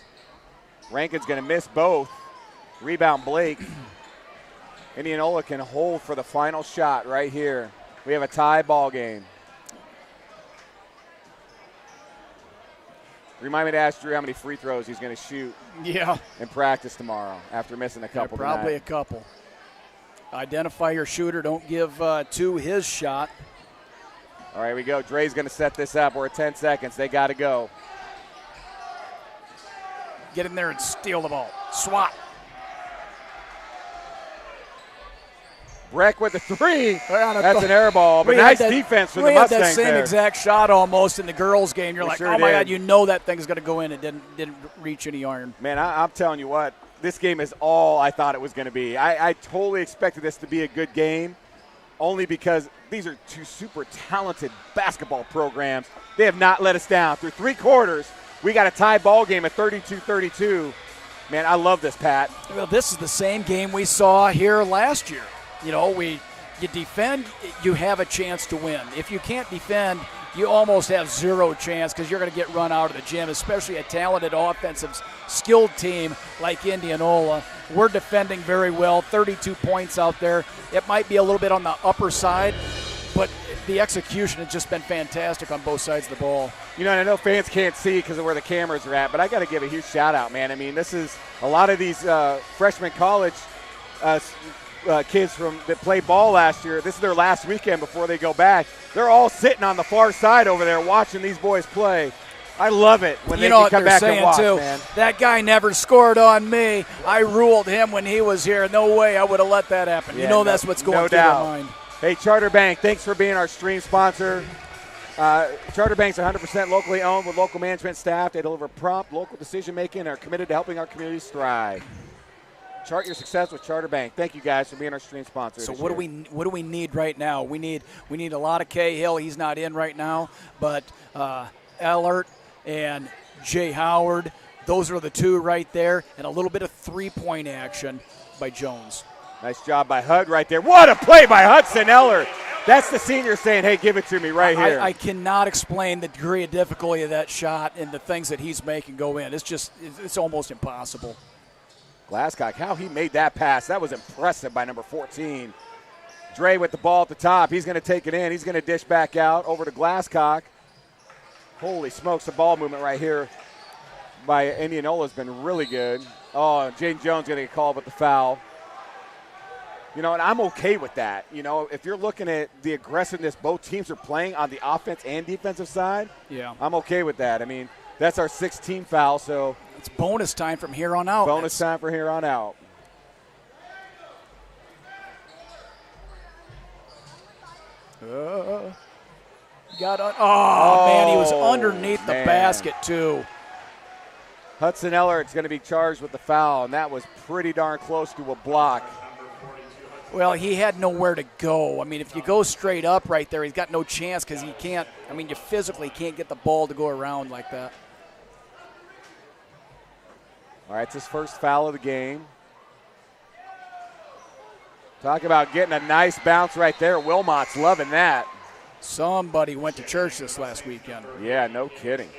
Rankin's going to miss both. Rebound Blake. Indianola can hold for the final shot right here. We have a tie ball game. Remind me to ask Drew how many free throws he's going to shoot in practice tomorrow after missing a couple tonight. Probably a couple. Identify your shooter. Don't give two his shot. All right, we go. Dre's going to set this up. We're at 10 seconds. They got to go. Get in there and steal the ball. Swat. Breck with the three. That's an air ball, but nice defense from the Mustangs that same there. exact shot almost in the girls' game. You're Sure oh, my did. God, you know that thing's going to go in. It didn't reach any iron. Man, I'm telling you what, this game is all I thought it was going to be. I totally expected this to be a good game, only because these are two super talented basketball programs. They have not let us down. Through three quarters, we got a tie ball game at 32-32. Man, I love this, Pat. Well, this is the same game we saw here last year. You know, you defend, you have a chance to win. If you can't defend, you almost have zero chance because you're going to get run out of the gym, especially a talented offensive, skilled team like Indianola. We're defending very well, 32 points out there. It might be a little bit on the upper side, but the execution has just been fantastic on both sides of the ball. You know, and I know fans can't see because of where the cameras are at, but I got to give a huge shout out, man. I mean, this is a lot of these freshman college kids that played ball last year. This is their last weekend before they go back. They're all sitting on the far side over there watching these boys play. I love it when they can come back and watch, man. That guy never scored on me. I ruled him when he was here. No way I would have let that happen. Yeah, that's what's going through their mind. Hey, Charter Bank, thanks for being our stream sponsor. Charter Bank's 100% locally owned with local management staff. They deliver prompt local decision-making and are committed to helping our communities thrive. Chart your success with Charter Bank. Thank you guys for being our stream sponsor. So what do we need right now? We need a lot of Cahill. He's not in right now, but Ellert and Jay Howard, those are the two right there, and a little bit of three-point action by Jones. Nice job by Hud right there. What a play by Hudson Ellert. That's the senior saying, hey, give it to me right here. I cannot explain the degree of difficulty of that shot and the things that he's making go in. It's almost impossible. Glasscock, how he made that pass. That was impressive by number 14. Dre with the ball at the top. He's going to take it in. He's going to dish back out over to Glasscock. Holy smokes, the ball movement right here by Indianola has been really good. Oh, Jaden Jones going to get called with the foul. You know, and I'm okay with that. You know, if you're looking at the aggressiveness both teams are playing on the offense and defensive side, yeah, I'm okay with that. I mean, that's our 16th foul, so it's bonus time from here on out. Bonus time from here on out. Man, he was underneath the basket too. Hudson Ellert's going to be charged with the foul, and that was pretty darn close to a block. Well, he had nowhere to go. I mean, if you go straight up right there, he's got no chance because he can't. I mean, you physically can't get the ball to go around like that. All right, it's his first foul of the game. Talk about getting a nice bounce right there. Wilmot's loving that. Somebody went to church this last weekend. Yeah, no kidding.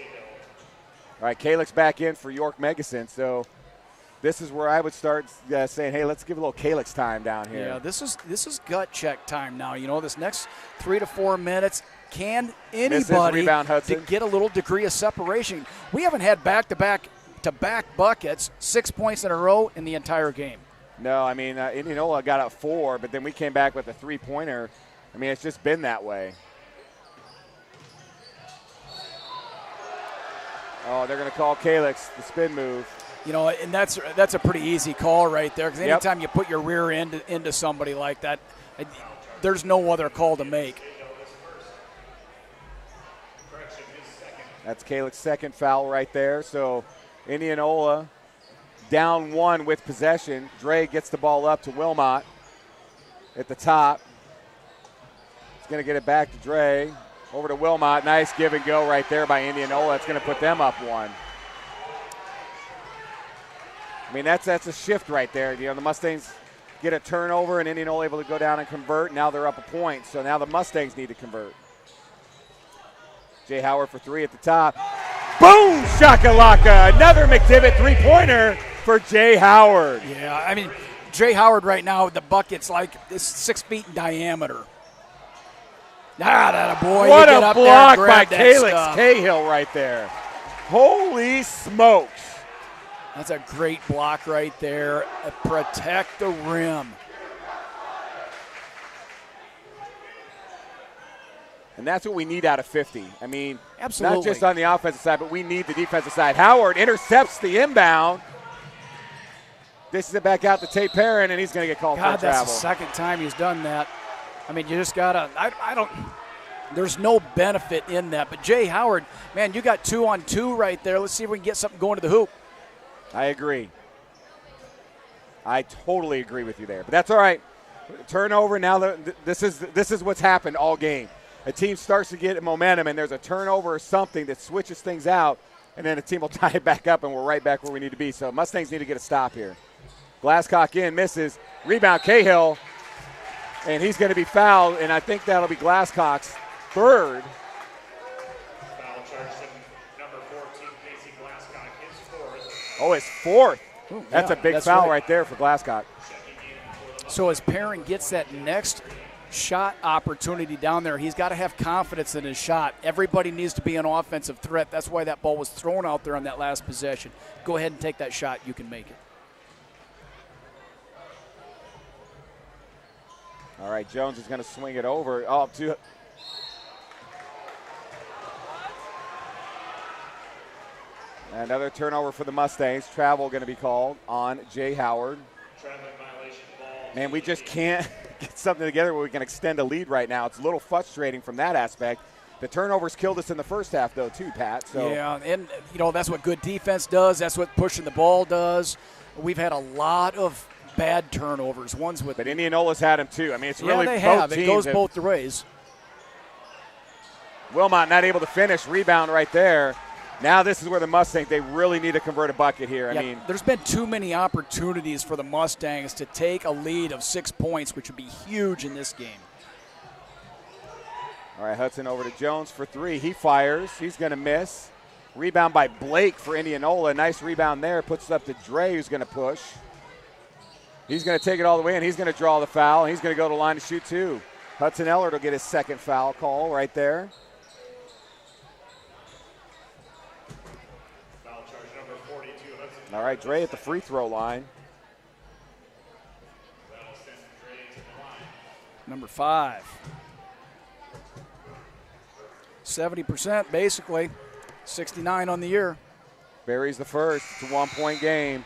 All right, Calix back in for York Megason. So this is where I would start saying, hey, let's give a little Calix time down here. Yeah, this is gut check time now. You know, this next 3 to 4 minutes, can anybody to get a little degree of separation? We haven't had back-to-back buckets, 6 points in a row in the entire game. No, I mean, Indianola got up 4, but then we came back with a three-pointer. I mean, it's just been that way. Oh, they're going to call Calix the spin move. You know, and that's a pretty easy call right there, because anytime you put your rear end into somebody like that, there's no other call to make. That's Calix's second foul right there. So Indianola down 1 with possession. Dre gets the ball up to Wilmot at the top. He's going to get it back to Dre. Over to Wilmot. Nice give and go right there by Indianola. It's going to put them up 1. I mean, that's a shift right there. You know, the Mustangs get a turnover and Indianola able to go down and convert. Now they're up a point. So now the Mustangs need to convert. Jay Howard for 3 at the top. Boom! Shakalaka! Another McDivitt three-pointer for Jay Howard. Yeah, I mean, Jay Howard right now, the bucket's like it's 6 feet in diameter. That a boy. What you get a up block there by and grab that Calix stuff. Cahill right there. Holy smokes. That's a great block right there. Protect the rim. And that's what we need out of 50. I mean, Absolutely. not just on the offensive side, but we need the defensive side. Howard intercepts the inbound. Dishes it back out to Tate Perrin, and he's going to get called for God, travel. that's the second time he's done that. I mean, you just got to – I don't – there's no benefit in that. But Jay Howard, man, you got 2-on-2 right there. Let's see if we can get something going to the hoop. I agree. I totally agree with you there. But that's all right. Turnover now. This is what's happened all game. A team starts to get momentum, and there's a turnover or something that switches things out, and then a team will tie it back up, and we're right back where we need to be. So Mustangs need to get a stop here. Glasscock in, misses. Rebound, Cahill, and he's going to be fouled, and I think that'll be Glasscock's 3rd. Foul charge number 14, Casey Glasscock, his 4th. Oh, his 4th. Ooh, That's yeah, a big that's foul right there for Glasscock. So as Perrin gets that next shot opportunity down there, he's got to have confidence in his shot. Everybody needs to be an offensive threat. That's why that ball was thrown out there on that last possession. Go ahead and take that shot. You can make it. All right, Jones is going to swing it over. Oh, to another turnover for the Mustangs. Travel going to be called on Jay Howard. Traveling violation ball. Man, we just can't get something together where we can extend a lead right now. It's a little frustrating from that aspect. The turnovers killed us in the first half, though, too, Pat. So. Yeah, and, you know, that's what good defense does. That's what pushing the ball does. We've had a lot of bad turnovers. Ones with. But Indianola's had them, too. I mean, it's really they both have. teams. It goes both ways. Wilmot not able to finish. Rebound right there. Now this is where the Mustangs, they really need to convert a bucket here. I mean, there's been too many opportunities for the Mustangs to take a lead of 6 points, which would be huge in this game. All right, Hudson over to Jones for 3. He fires. He's going to miss. Rebound by Blake for Indianola. Nice rebound there. Puts it up to Dre, who's going to push. He's going to take it all the way, and he's going to draw the foul. He's going to go to the line to shoot 2. Hudson Ellard will get his 2nd foul call right there. Foul charge number 42, Hudson. All right, Dre at the free throw line. That'll send Dre to the line. Number 5. 70% basically. 69 on the year. Buries the first. It's a 1-point game.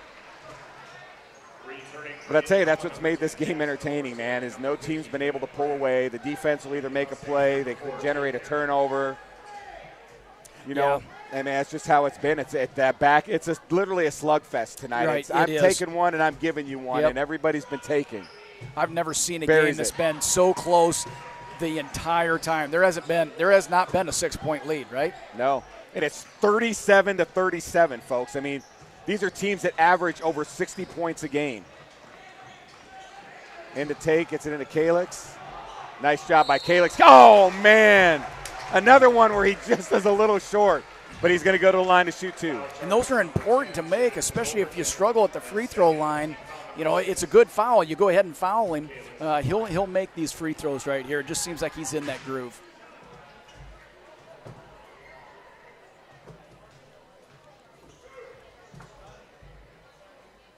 But I tell you, that's what's made this game entertaining, man, is no team's been able to pull away. The defense will either make a play, they could generate a turnover. You know, and that's just how it's been. It's at that back. It's literally a slugfest tonight. Right, I'm is. taking one and I'm giving you one, Yep. and everybody's been taking. I've never seen a Buries game that's it. been so close the entire time. There has not been a 6-point lead, right? No. And it's 37-37, folks. I mean, these are teams that average over 60 points a game. Into take, gets it into Calix. Nice job by Calix. Oh, man. Another one where he just is a little short, but he's going to go to the line to shoot 2. And those are important to make, especially if you struggle at the free throw line. You know, it's a good foul. You go ahead and foul him. He'll make these free throws right here. It just seems like he's in that groove.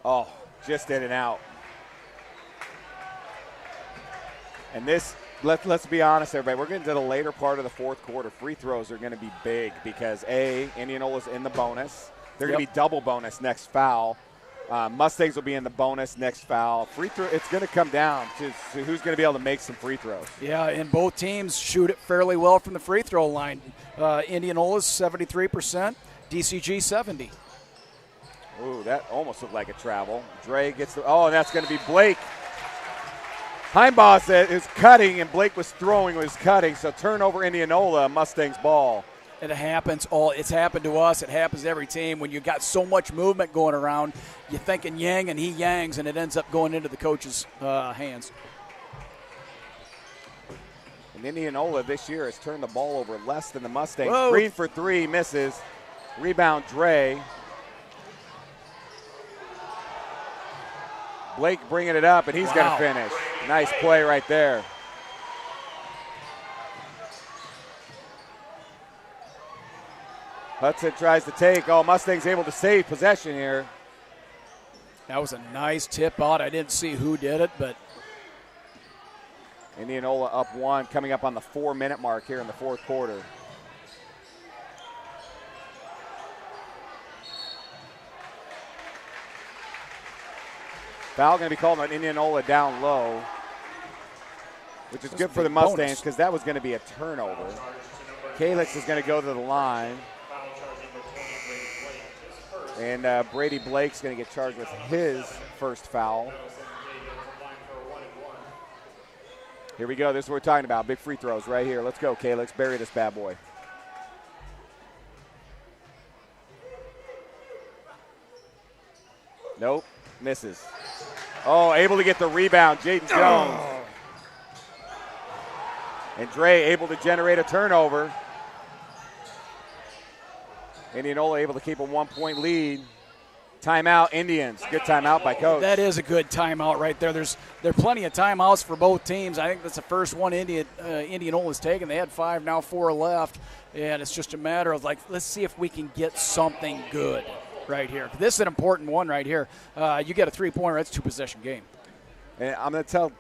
Oh, just in and out. And this, let's be honest, everybody. We're getting to the later part of the fourth quarter. Free throws are going to be big because, A, Indianola's in the bonus. They're going to be double bonus next foul. Mustangs will be in the bonus next foul. Free throw, it's going to come down to who's going to be able to make some free throws. Yeah, and both teams shoot it fairly well from the free throw line. Indianola's 73%, DCG 70. Ooh, that almost looked like a travel. Dre gets the, oh, and that's going to be Blake. Heimbaugh is cutting, and Blake was throwing, was cutting. So turnover, Indianola, Mustangs ball. It happens it's happened to us. It happens to every team. When you got so much movement going around, you're thinking yang and he yangs, and it ends up going into the coach's hands. And Indianola this year has turned the ball over less than the Mustangs. Whoa. Green for three, misses. Rebound, Dre. Blake bringing it up, and he's going to finish. Nice play right there. Hudson tries to take. Oh, Mustangs able to save possession here. That was a nice tip out. I didn't see who did it, but Indianola up one, coming up on the 4-minute mark here in the fourth quarter. Foul going to be called on Indianola down low, which is good for the Mustangs because that was going to be a turnover. Kalix is going to go to the line. And Brady Blake's going to get charged with his first foul. Here we go. This is what we're talking about. Big free throws right here. Let's go, Kalix. Bury this bad boy. Nope. Misses. Oh, able to get the rebound. Jaden Jones. And Dre able to generate a turnover. Indianola able to keep a 1-point lead. Timeout, Indians. Good timeout by Coach. that is a good timeout right there. There are plenty of timeouts for both teams. I think that's the first one Indianola's taken. They had 5, now 4 left. And it's just a matter of, let's see if we can get something good right here. This is an important one right here. You get a 3-pointer, that's a 2-possession game. And I'm going to tell,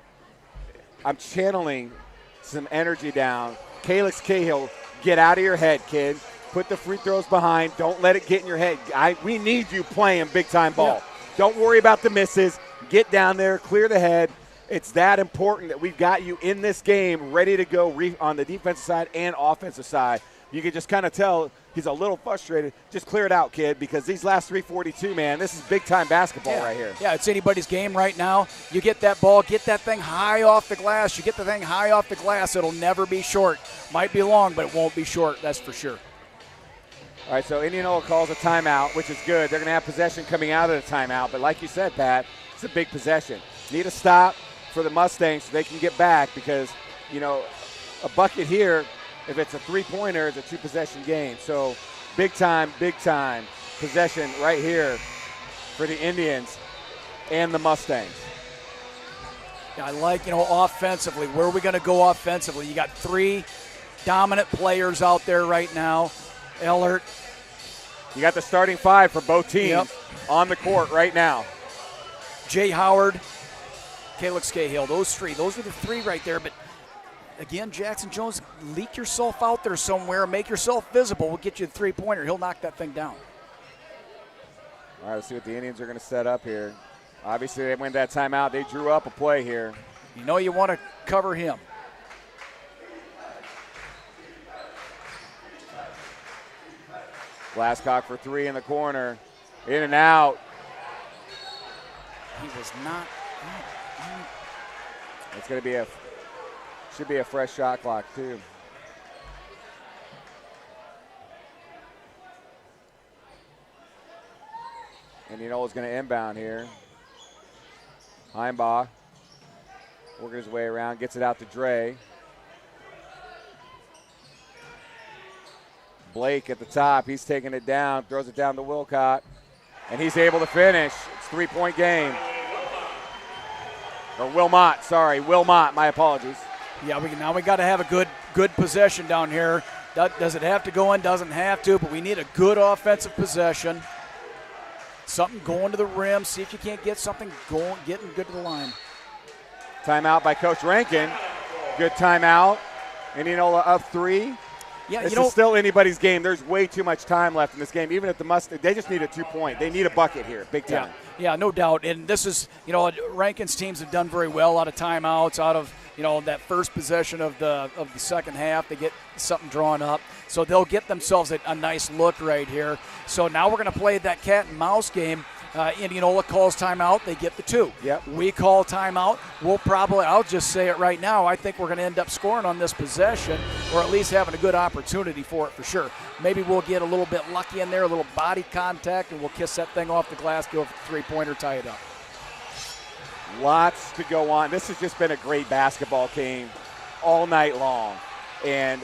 I'm channeling some energy down. Kalix Cahill, get out of your head, kid. Put the free throws behind. Don't let it get in your head. We need you playing big-time ball. Yeah. Don't worry about the misses. Get down there, clear the head. It's that important that we've got you in this game ready to go on the defensive side and offensive side. You can just kind of tell he's a little frustrated. Just clear it out, kid, because these last 3:42, man, this is big-time basketball right here. Yeah, it's anybody's game right now. You get that ball, get that thing high off the glass. You get the thing high off the glass, it'll never be short. Might be long, but it won't be short, that's for sure. All right, so Indianola calls a timeout, which is good. They're going to have possession coming out of the timeout. But like you said, Pat, it's a big possession. Need a stop for the Mustangs so they can get back because, a bucket here, if it's a 3-pointer, it's a 2-possession game. So big time possession right here for the Indians and the Mustangs. Yeah, I like, offensively. Where are we going to go offensively? You got 3 dominant players out there right now. Ellert. You got the starting 5 for both teams on the court right now. Jay Howard, Kalix Cahill, those are the 3 right there. But again, Jackson Jones, leak yourself out there somewhere, make yourself visible. We'll get you the 3-pointer. He'll knock that thing down. All right, let's see what the Indians are going to set up here. Obviously, they went that timeout. They drew up a play here. You want to cover him. Glasscock for 3 in the corner. In and out. He was not. It's going to be should be a fresh shot clock too. Indianola's going to inbound here. Heimbaugh working his way around, gets it out to Dre. Blake at the top, he's taking it down, throws it down to Wilcott, and he's able to finish. It's a 3-point game. Or Wilmot, my apologies. Yeah, now we got to have a good possession down here. Does it have to go in? Doesn't have to, but we need a good offensive possession. Something going to the rim, see if you can't get something going, getting good to the line. Timeout by Coach Rankin. Good timeout. Indianola up 3. Yeah, this is still anybody's game. There's way too much time left in this game. Even if the Mustangs, they just need a 2-point. They need a bucket here, big time. Yeah, no doubt. And this is, Rankin's teams have done very well out of timeouts, out of, that first possession of the second half. They get something drawn up. So they'll get themselves a nice look right here. So now we're going to play that cat and mouse game. Indianola calls timeout, they get the 2. Yep. We call timeout, I'll just say it right now, I think we're going to end up scoring on this possession, or at least having a good opportunity for it for sure. Maybe we'll get a little bit lucky in there, a little body contact, and we'll kiss that thing off the glass, go for the three-pointer, tie it up. Lots to go on. This has just been a great basketball game all night long. And,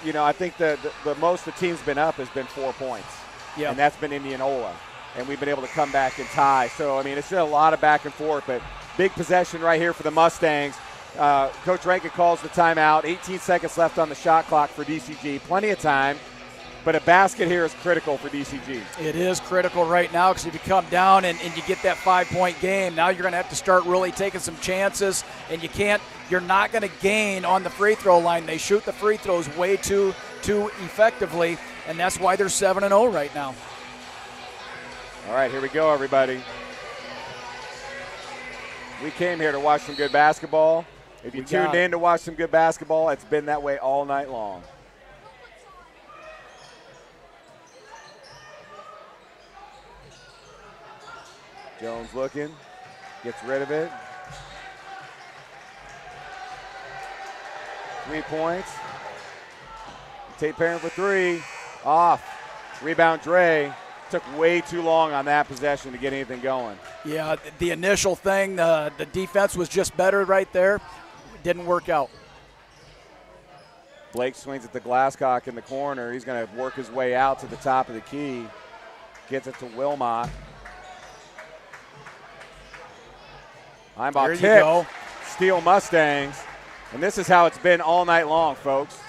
I think the most the team's been up has been 4 points. Yeah. And that's been Indianola. And we've been able to come back and tie. So, it's been a lot of back and forth, but big possession right here for the Mustangs. Coach Rankin calls the timeout. 18 seconds left on the shot clock for DCG. Plenty of time, but a basket here is critical for DCG. It is critical right now because if you come down and you get that 5-point game, now you're going to have to start really taking some chances, and you're not going to gain on the free throw line. They shoot the free throws way too effectively, and that's why they're 7-0 right now. All right, here we go, everybody. We came here to watch some good basketball. If you tuned in to watch some good basketball, it's been that way all night long. Jones looking, gets rid of it. 3 points. Tate Perrin for 3, off. Rebound Dre. Took way too long on that possession to get anything going. Yeah, the initial thing, the defense was just better right there. Didn't work out. Blake swings at the Glasscock in the corner. He's going to work his way out to the top of the key. Gets it to Wilmot. Heimbach tip. Steal Mustangs. And this is how it's been all night long, folks.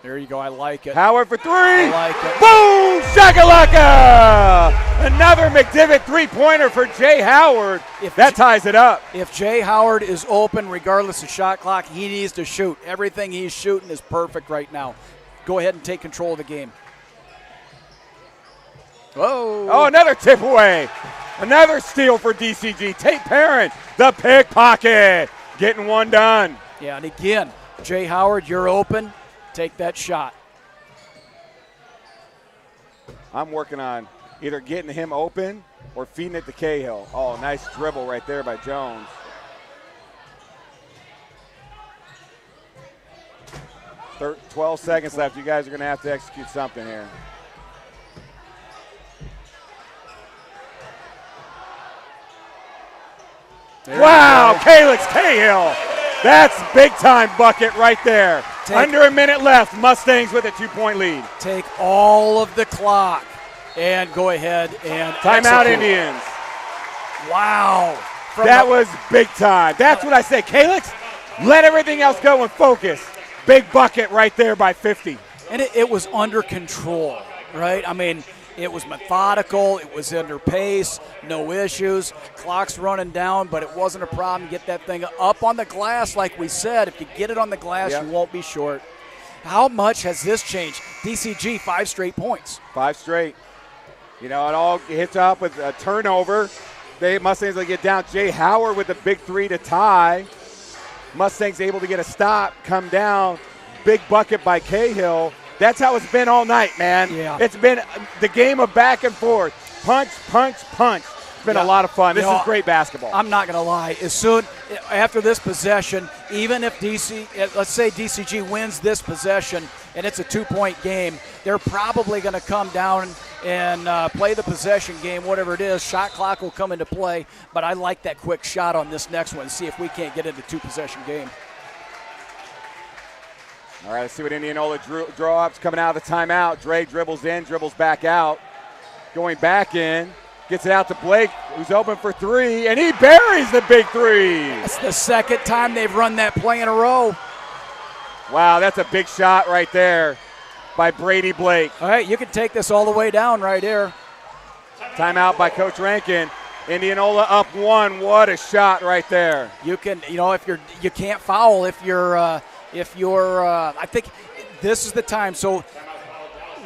There you go. I like it. Howard for 3. I like it. Boom! Shakalaka! Another McDivitt three-pointer for Jay Howard. That ties it up. If Jay Howard is open, regardless of shot clock, he needs to shoot. Everything he's shooting is perfect right now. Go ahead and take control of the game. Whoa. Oh, another tip away. Another steal for DCG. Tate Perrin, the pickpocket, getting one done. Yeah, and again, Jay Howard, you're open. Take that shot. I'm working on either getting him open or feeding it to Cahill. Oh, nice dribble right there by Jones. 12 seconds left. You guys are going to have to execute something here. Wow, Calix Cahill. That's big-time bucket right there. Under a minute left, Mustangs with a 2-point lead. Take all of the clock and go ahead and timeout, execute. Indians. Wow. That was big time. That's what I say. Calix, let everything else go and focus. Big bucket right there by 50. And it was under control, right? I mean, it was methodical. It was under pace. No issues. Clock's running down, but it wasn't a problem. Get that thing up on the glass, like we said. If you get it on the glass, you won't be short. How much has this changed? DCG, 5 straight points. 5 straight. It all hits up with a turnover. Mustangs will get down. Jay Howard with the big 3 to tie. Mustangs able to get a stop, come down. Big bucket by Cahill. That's how it's been all night, man. Yeah. It's been the game of back and forth. Punch, punch, punch. It's been a lot of fun. This is great basketball. I'm not going to lie. As soon after this possession, even if let's say DCG wins this possession and it's a 2-point game, they're probably going to come down and play the possession game, whatever it is. Shot clock will come into play, but I like that quick shot on this next one. See if we can't get into 2-possession game. All right, let's see what Indianola draw up's coming out of the timeout. Dre dribbles in, dribbles back out. Going back in, gets it out to Blake, who's open for 3, and he buries the big 3. That's the second time they've run that play in a row. Wow, that's a big shot right there by Brady Blake. All right, you can take this all the way down right here. Timeout by Coach Rankin. Indianola up 1. What a shot right there. You can, if you can't foul if you're I think this is the time. So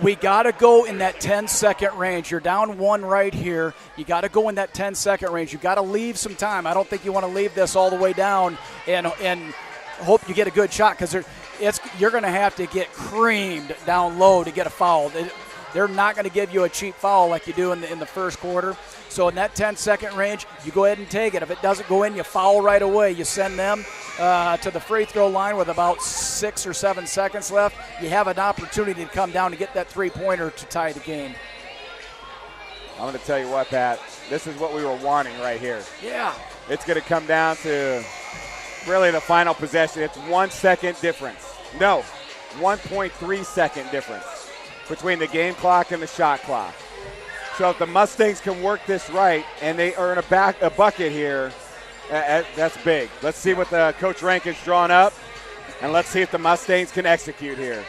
we got to go in that 10-second range. You're down 1 right here. You got to go in that 10-second range. You got to leave some time. I don't think you want to leave this all the way down and hope you get a good shot because you're going to have to get creamed down low to get a foul. they're not going to give you a cheap foul like you do in the first quarter. So in that 10-second range, you go ahead and take it. If it doesn't go in, you foul right away. You send them to the free throw line with about 6 or 7 seconds left. You have an opportunity to come down and get that three-pointer to tie the game. I'm going to tell you what, Pat, this is what we were wanting right here. Yeah. It's going to come down to really the final possession. It's 1 second difference. No, 1.3 second difference between the game clock and the shot clock. So if the Mustangs can work this right and they earn a bucket here, that's big. Let's see what Coach Rankin's drawn up, and let's see if the Mustangs can execute here.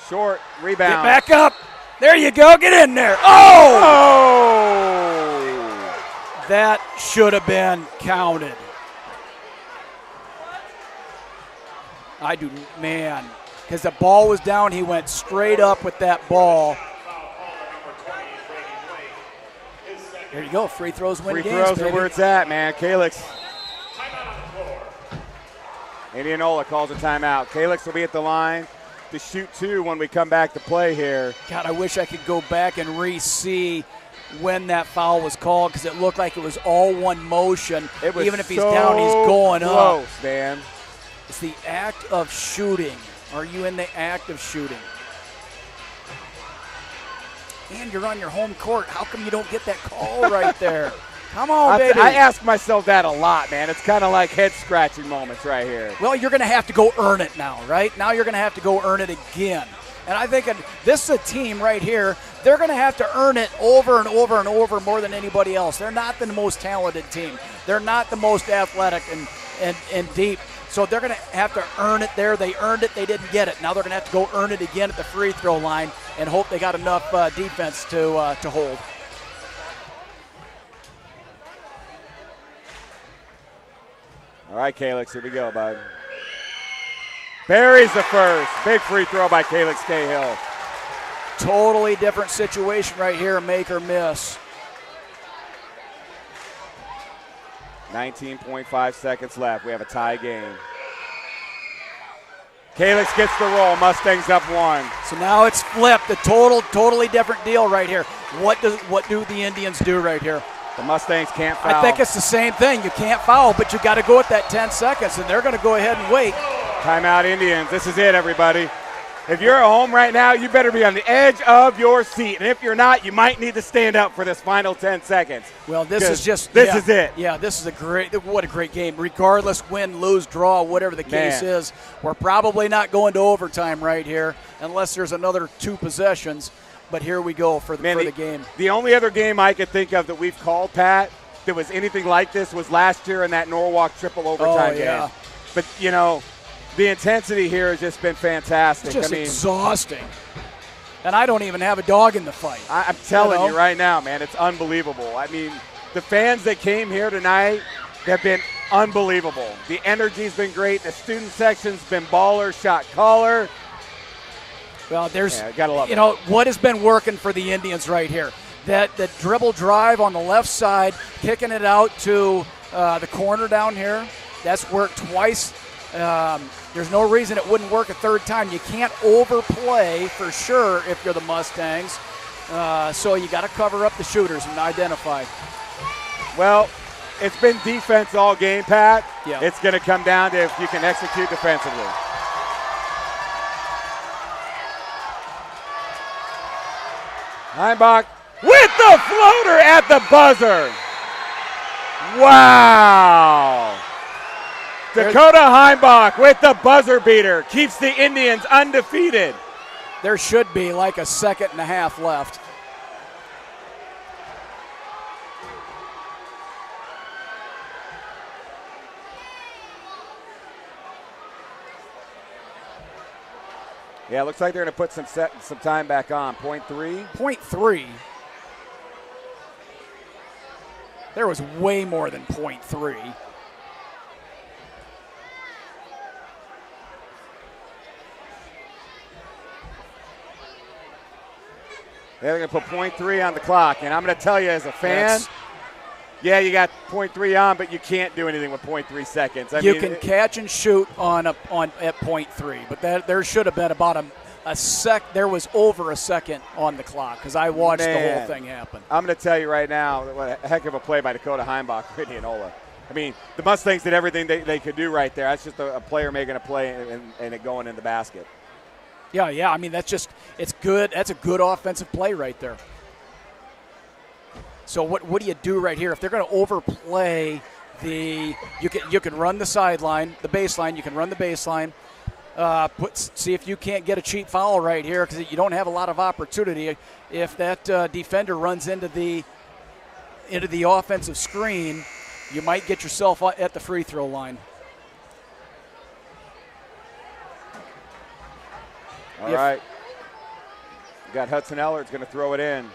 Short rebound. Get back up. There you go. Get in there. Oh! That should have been counted. Man, because the ball was down, he went straight up with that ball. There you go. Free throws win games, Free throws baby. are where it's at, man. Kalix. Indianola calls a timeout. Kalix will be at the line to shoot 2 when we come back to play here. God, I wish I could go back and re-see when that foul was called, because it looked like it was all one motion. It was even if he's down, he's going close, up. man. It's the act of shooting. Are you in the act of shooting? And you're on your home court. How come you don't get that call right there? Come on, baby. I ask myself that a lot, man. It's kind of like head-scratching moments right here. Well, you're going to have to go earn it now, right? Now you're going to have to go earn it again. And I think this is a team right here. They're going to have to earn it over and over and over more than anybody else. They're not the most talented team. They're not the most athletic and deep. So they're going to have to earn it there. They earned it. They didn't get it. Now they're going to have to go earn it again at the free throw line and hope they got enough defense to hold. All right, Kalix, here we go, bud. Buries the first. Big free throw by Kalix Cahill. Totally different situation right here, make or miss. 19.5 seconds left. We have a tie game. Kalix gets the roll. Mustangs up 1. So now it's flipped. A totally different deal right here. What do the Indians do right here? The Mustangs can't foul. I think it's the same thing. You can't foul, but you got to go at that 10 seconds, and they're going to go ahead and wait. Timeout, Indians. This is it, everybody. If you're at home right now, you better be on the edge of your seat. And if you're not, you might need to stand up for this final 10 seconds. Well, this is it. Yeah, this is what a great game. Regardless, win, lose, draw, whatever the case is, we're probably not going to overtime right here unless there's another 2 possessions. But here we go for the game. The only other game I could think of that we've called, Pat, that was anything like this was last year in that Norwalk triple overtime game. But, the intensity here has just been fantastic. It's just exhausting. And I don't even have a dog in the fight. I'm telling you right now, man, it's unbelievable. I mean, the fans that came here tonight have been unbelievable. The energy's been great. The student section's been baller, shot caller. Well, gotta love it. What has been working for the Indians right here? That dribble drive on the left side, kicking it out to the corner down here. That's worked twice. There's no reason it wouldn't work a third time. You can't overplay for sure if you're the Mustangs. So you got to cover up the shooters and identify. Well, it's been defense all game, Pat. Yeah. It's going to come down to if you can execute defensively. Heimbach with the floater at the buzzer. Wow. Dakota Heimbach with the buzzer beater keeps the Indians undefeated. There should be like a second and a half left. Yeah, it looks like they're going to put some time back on. Point three. There was way more than point 3. They're going to put point 3 on the clock. And I'm going to tell you as a fan, Yeah, you got 0.3 on, but you can't do anything with 0.3 seconds. You can catch and shoot at 0.3, but there should have been about a sec. There was over a second on the clock because I watched the whole thing happen. I'm going to tell you right now, what a heck of a play by Dakota Heimbach for Indianola. I mean, the Mustangs did everything they could do right there. That's just a player making a play and it going in the basket. Yeah. I mean, it's good. That's a good offensive play right there. So what do you do right here? If they're going to overplay you can run the sideline, the baseline. You can run the baseline. See if you can't get a cheap foul right here because you don't have a lot of opportunity. If that defender runs into the offensive screen, you might get yourself at the free throw line. All right. You got Hudson Ellard's going to throw it in.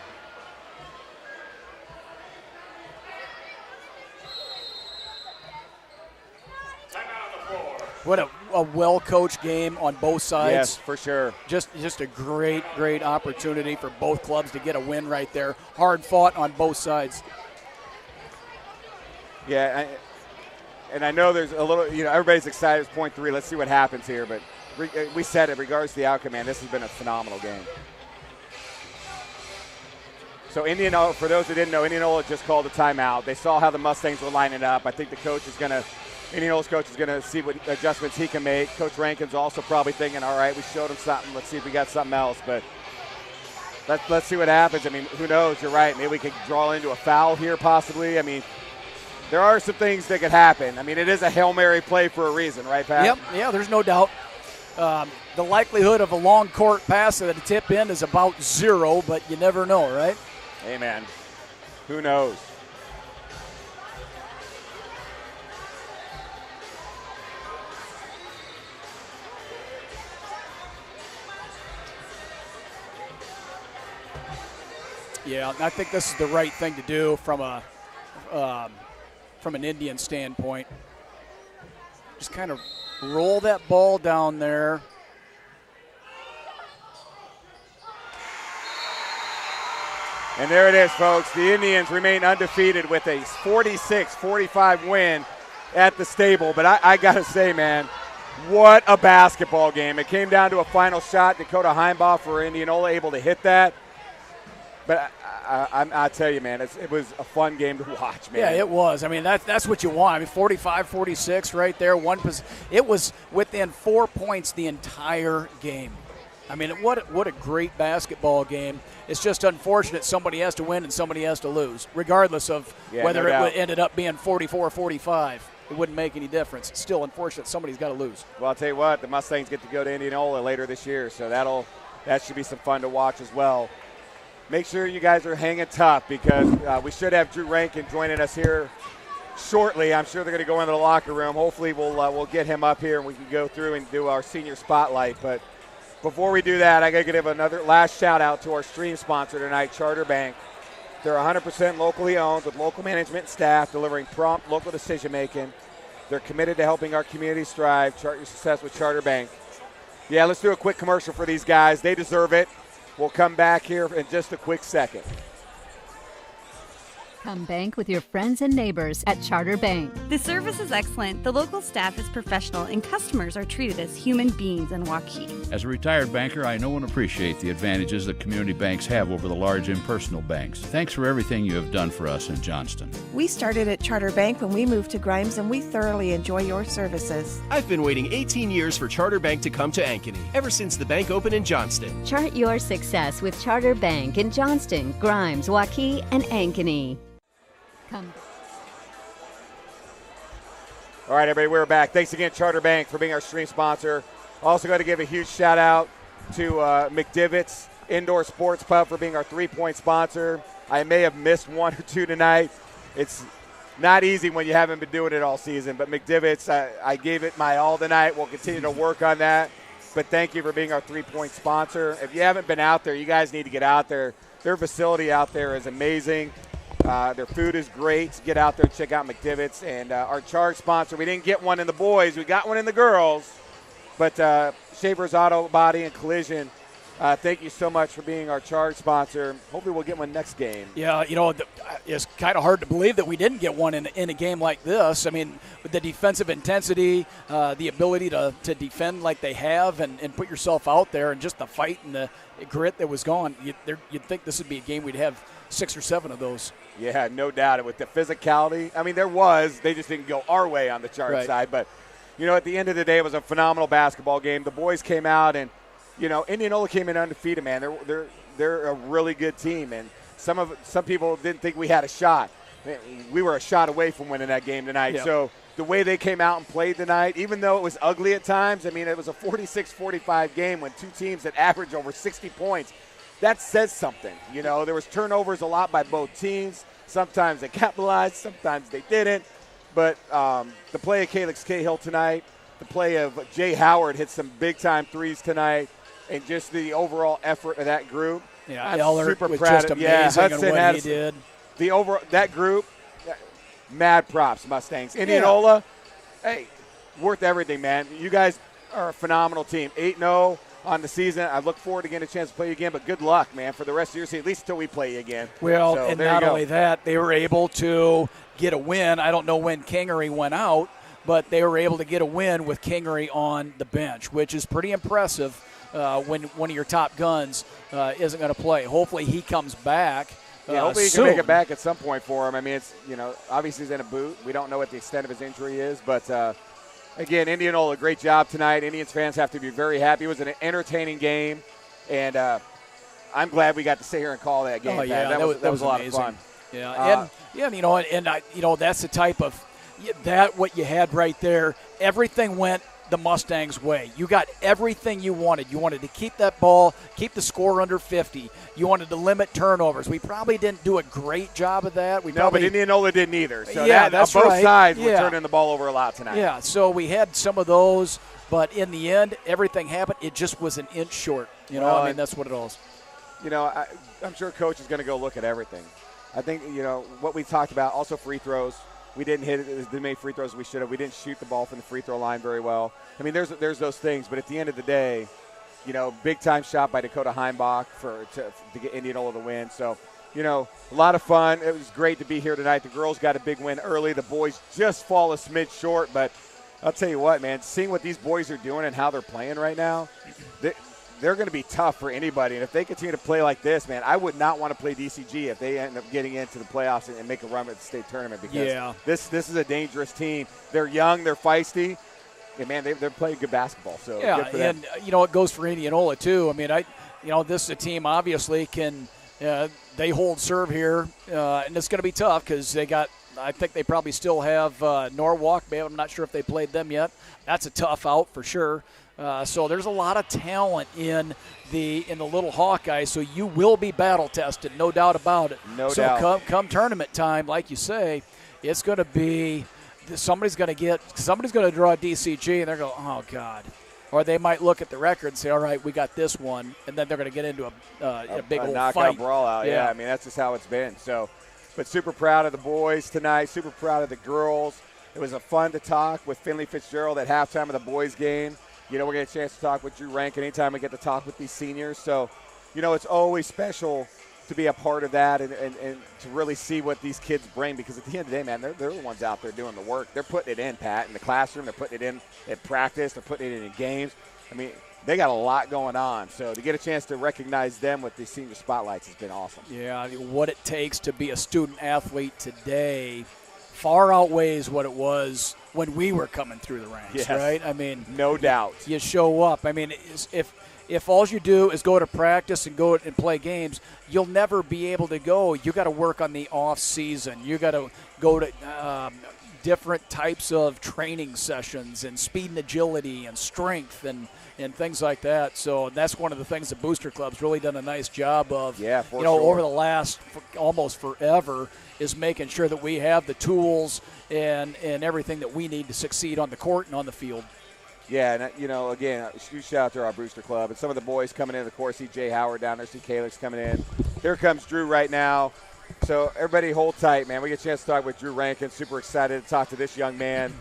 What a well-coached game on both sides. Yes, for sure. Just a great opportunity for both clubs to get a win right there. Hard fought on both sides. Yeah, and I know there's a little, everybody's excited. It's 0.3. Let's see what happens here. But we said in regards to the outcome, man, this has been a phenomenal game. So Indianola, for those who didn't know, Indianola just called a timeout. They saw how the Mustangs were lining up. I think the coach is going to, Indianola's coach is going to see what adjustments he can make. Coach Rankin's also probably thinking, all right, we showed him something. Let's see if we got something else. But let's see what happens. I mean, who knows? You're right. Maybe we could draw into a foul here possibly. I mean, there are some things that could happen. I mean, it is a Hail Mary play for a reason, right, Pat? Yep. Yeah, there's no doubt. The likelihood of a long court pass at a tip in is about 0, but you never know, right? Amen. Who knows? Yeah, I think this is the right thing to do from an Indian standpoint. Just kind of roll that ball down there. And there it is, folks. The Indians remain undefeated with a 46-45 win at the Stable. But I got to say, man, what a basketball game. It came down to a final shot. Dakota Heimbach for Indianola able to hit that. But I tell you, man, it was a fun game to watch, man. Yeah, it was. I mean, that's what you want. I mean, 45-46 right there. It was within 4 points the entire game. I mean, what a great basketball game. It's just unfortunate somebody has to win and somebody has to lose, regardless of whether it ended up being 44-45. It wouldn't make any difference. It's still unfortunate somebody's got to lose. Well, I'll tell you what, the Mustangs get to go to Indianola later this year, so that should be some fun to watch as well. Make sure you guys are hanging tough because we should have Drew Rankin joining us here shortly. I'm sure they're going to go into the locker room. Hopefully we'll get him up here and we can go through and do our senior spotlight. But before we do that, I got to give another last shout out to our stream sponsor tonight, Charter Bank. They're 100% locally owned with local management and staff delivering prompt local decision making. They're committed to helping our communities thrive. Chart your success with Charter Bank. Yeah, let's do a quick commercial for these guys. They deserve it. We'll come back here in just a quick second. Come bank with your friends and neighbors at Charter Bank. The service is excellent, the local staff is professional, and customers are treated as human beings in Waukee. As a retired banker, I know and appreciate the advantages that community banks have over the large impersonal banks. Thanks for everything you have done for us in Johnston. We started at Charter Bank when we moved to Grimes, and we thoroughly enjoy your services. I've been waiting 18 years for Charter Bank to come to Ankeny, ever since the bank opened in Johnston. Chart your success with Charter Bank in Johnston, Grimes, Waukee, and Ankeny. Come. All right, everybody, we're back. Thanks again, Charter Bank, for being our stream sponsor. Also got to give a huge shout out to McDivitt's Indoor Sports Pub for being our 3-point sponsor. I may have missed 1 or 2 tonight. It's not easy when you haven't been doing it all season, but McDivitt's, I gave it my all tonight. We'll continue to work on that. But thank you for being our 3-point sponsor. If you haven't been out there, you guys need to get out there. Their facility out there is amazing. Their food is great. Get out there and check out McDivitt's. And our charge sponsor, we didn't get one in the boys. We got one in the girls. But Shaver's Auto Body and Collision Thank you so much for being our charge sponsor. Hopefully we'll get one next game. Yeah, it's kind of hard to believe that we didn't get one in a game like this. I mean, with the defensive intensity, the ability to defend like they have and put yourself out there, and just the fight and the grit that was gone, you'd think this would be a game we'd have 6 or 7 of those. Yeah, no doubt. With the physicality, I mean, they just didn't go our way on the charge side. But, at the end of the day, it was a phenomenal basketball game. The boys came out and, Indianola came in undefeated, man. They're a really good team, and some people didn't think we had a shot. We were a shot away from winning that game tonight. Yep. So the way they came out and played tonight, even though it was ugly at times, I mean, it was a 46-45 game when two teams that averaged over 60 points. That says something. There was turnovers a lot by both teams. Sometimes they capitalized, sometimes they didn't. But the play of Calix Cahill tonight, the play of Jay Howard hit some big-time threes tonight, and just the overall effort of that group. Yeah, I'm Eller super was proud just of amazing on Hudson what he did. That group, mad props, Mustangs. Indianola, hey, worth everything, man. You guys are a phenomenal team. 8-0 on the season. I look forward to getting a chance to play you again, but good luck, man, for the rest of your season, at least until we play you again. Well, so, and not only that, they were able to get a win. I don't know when Kingery went out, but they were able to get a win with Kingery on the bench, which is pretty impressive when one of your top guns isn't going to play. Hopefully he comes back. Hopefully he can make it back at some point for him. I mean, it's, obviously he's in a boot. We don't know what the extent of his injury is, but again, Indianola, great job tonight. Indians fans have to be very happy. It was an entertaining game, and I'm glad we got to sit here and call that game. Oh, yeah, that was a lot of fun. Yeah, that's the type of what you had right there. Everything went the Mustangs' way. You got everything you wanted. You wanted to keep that ball, keep the score under 50. You wanted to limit turnovers. We probably didn't do a great job of that. But Indianola didn't either. So that's both right. sides were turning the ball over a lot tonight. Yeah, so we had some of those, but in the end, everything happened. It just was an inch short. That's what it was. I'm sure Coach is going to go look at everything. I think, what we talked about, also free throws. We didn't hit as many free throws as we should have. We didn't shoot the ball from the free throw line very well. I mean, there's those things, but at the end of the day, big-time shot by Dakota Heimbach to get Indianola the win. So, a lot of fun. It was great to be here tonight. The girls got a big win early. The boys just fall a smidge short, but I'll tell you what, man, seeing what these boys are doing and how they're playing right now, they're going to be tough for anybody. And if they continue to play like this, man, I would not want to play DCG if they end up getting into the playoffs and make a run at the state tournament, because this is a dangerous team. They're young, they're feisty, and, man, they're playing good basketball. So good for them. And, it goes for Indianola, too. I mean, this is a team obviously they hold serve here, and it's going to be tough because I think they probably still have Norwalk. I'm not sure if they played them yet. That's a tough out for sure. So there's a lot of talent in the Little Hawkeyes, so you will be battle tested, no doubt about it. No doubt. So come tournament time, like you say, it's going to be somebody's going to draw DCG, and they're going, oh God, or they might look at the record and say, all right, we got this one, and then they're going to get into a big old knockout fight. brawl out. Yeah, I mean that's just how it's been. So, but super proud of the boys tonight. Super proud of the girls. It was fun to talk with Finley Fitzgerald at halftime of the boys game. We're getting a chance to talk with Drew Rankin anytime we get to talk with these seniors. So, it's always special to be a part of that and to really see what these kids bring, because at the end of the day, man, they're the ones out there doing the work. They're putting it in, Pat, in the classroom. They're putting it in at practice. They're putting it in games. I mean, they got a lot going on. So to get a chance to recognize them with these senior spotlights has been awesome. Yeah, what it takes to be a student athlete today far outweighs what it was when we were coming through the ranks, right? I mean, no doubt. You show up. I mean, if all you do is go to practice and go and play games, you'll never be able to go. You got to work on the off season. You got to go to different types of training sessions and speed and agility and strength and things like that. So that's one of the things the Booster Club's really done a nice job of. Yeah, for sure. Over the last almost forever, is making sure that we have the tools and everything that we need to succeed on the court and on the field. Yeah, and, again, huge shout out to our Booster Club. And some of the boys coming in, of course, see Jay Howard down there, see Calix coming in. Here comes Drew right now. So everybody hold tight, man. We get a chance to talk with Drew Rankin. Super excited to talk to this young man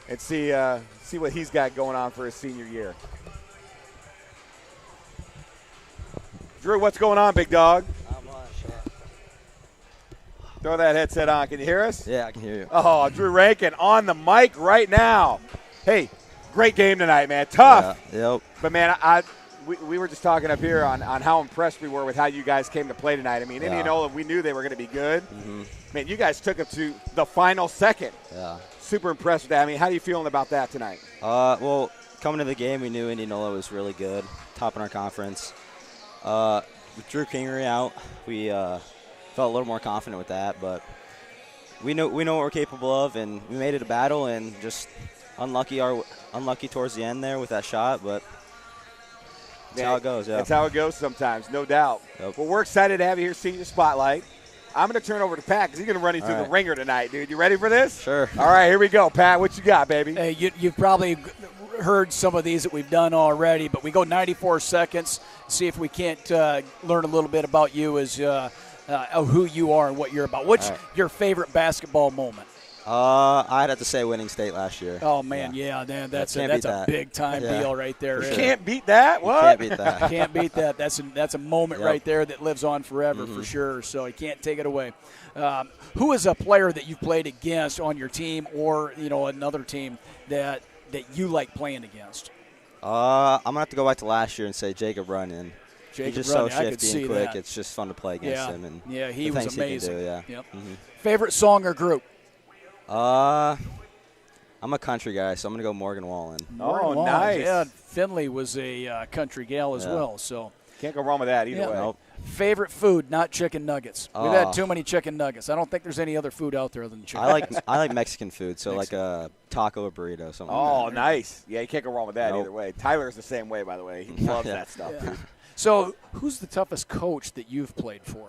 and see what he's got going on for his senior year. Drew, what's going on, big dog? Throw that headset on. Can you hear us? Yeah, I can hear you. Oh, Drew Rankin on the mic right now. Hey, great game tonight, man. Tough. Yeah, yep. But, man, we were just talking up here on how impressed we were with how you guys came to play tonight. I mean, Indianola, we knew they were going to be good. Mm-hmm. Man, you guys took them to the final second. Yeah. Super impressed with that. I mean, how are you feeling about that tonight? Well, coming to the game, we knew Indianola was really good, top in our conference. With Drew Kingery out, we felt a little more confident with that, but we know what we're capable of, and we made it a battle, and just unlucky towards the end there with that shot, but that's how it goes. Yeah, that's how it goes sometimes, no doubt. Yep. Well, we're excited to have you here, Senior Spotlight. I'm going to turn over to Pat because he's going to run you through the ringer tonight, dude. You ready for this? Sure. All right, here we go, Pat. What you got, baby? Hey, you've probably heard some of these that we've done already, but we go 94 seconds, see if we can't learn a little bit about you as who you are and what you're about. What's your favorite basketball moment? I'd have to say winning state last year. Oh, man, that's a big-time deal right there. You can't beat that? What? Can't beat that. Can't beat that. That's a moment right there that lives on forever for sure, so you can't take it away. Who is a player that you've played against on your team or, another team that you like playing against? I'm going to have to go back to last year and say Jacob Runyon. He's just so shifty and quick. That. It's just fun to play against him. And he was amazing. Yep. Mm-hmm. Favorite song or group? I'm a country guy, so I'm going to go Morgan Wallen. Oh, nice. Yeah, Finley was a country gal as well. So can't go wrong with that either way. Nope. Favorite food, not chicken nuggets. We've had too many chicken nuggets. I don't think there's any other food out there other than chicken. I like Mexican food, so like a taco or burrito, something. Oh, like that. Nice. Yeah, you can't go wrong with that either way. Tyler's the same way, by the way. He loves that stuff, dude. So, who's the toughest coach that you've played for?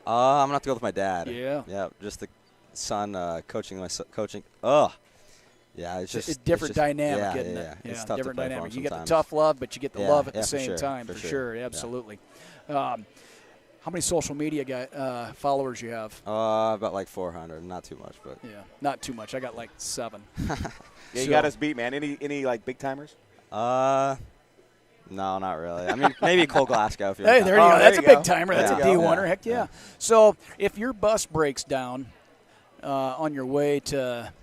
I'm gonna have to go with my dad. Yeah. Yeah, just the son coaching. Yeah, it's just a different dynamic, isn't it? Yeah, it's tough different to play dynamic. for You get the sometimes. tough love, but you get the love at the same sure, time, for sure. Absolutely. How many social media followers you have? About like 400, not too much, but not too much. I got like 7. You got us beat, man. Any like big timers? No, not really. I mean, maybe Cole Glasgow. If you're hey, there you go. That's a big timer. There That's a D1er. Heck yeah. So if your bus breaks down on your way to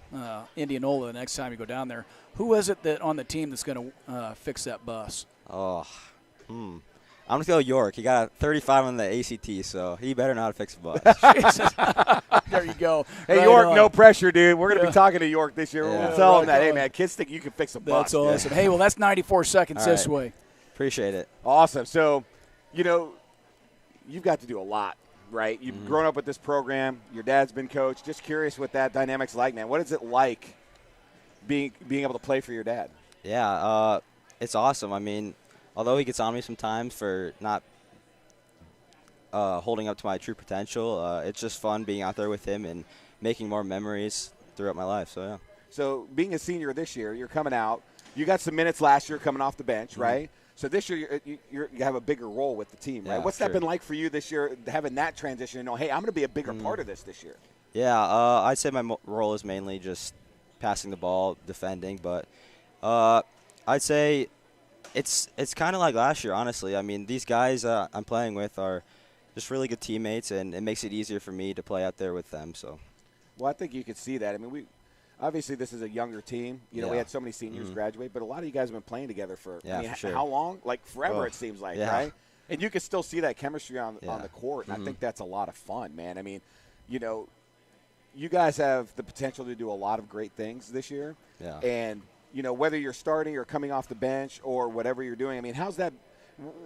Indianola the next time you go down there, who is it that on the team that's going to fix that bus? I'm going to go York. He got a 35 on the ACT, so he better know how to fix a bus. There you go. Hey, right York, on. no pressure, dude. We're going to be talking to York this year. We'll tell him that, hey, man, kids think you can fix a bus. That's awesome. Hey, well, that's 94 seconds this way. Appreciate it. Awesome. So, you've got to do a lot, right? You've grown up with this program. Your dad's been coach. Just curious what that dynamic's like, man. What is it like being able to play for your dad? Yeah, it's awesome. I mean, although he gets on me sometimes for not holding up to my true potential, it's just fun being out there with him and making more memories throughout my life. So, yeah. So, being a senior this year, you're coming out. You got some minutes last year coming off the bench, right? So this year you have a bigger role with the team, right? What's that been like for you this year, having that transition and know, hey, I'm going to be a bigger part of this year? Yeah, I'd say my role is mainly just passing the ball, defending, but I'd say it's kind of like last year, honestly. I mean, these guys I'm playing with are just really good teammates, and it makes it easier for me to play out there with them. So, well, I think you could see that. I mean, obviously, this is a younger team. We had so many seniors graduate, but a lot of you guys have been playing together for, for sure. How long? Like forever, it seems like, right? And you can still see that chemistry on the court, and I think that's a lot of fun, man. I mean, you guys have the potential to do a lot of great things this year. Yeah. And, whether you're starting or coming off the bench or whatever you're doing, I mean, how's that –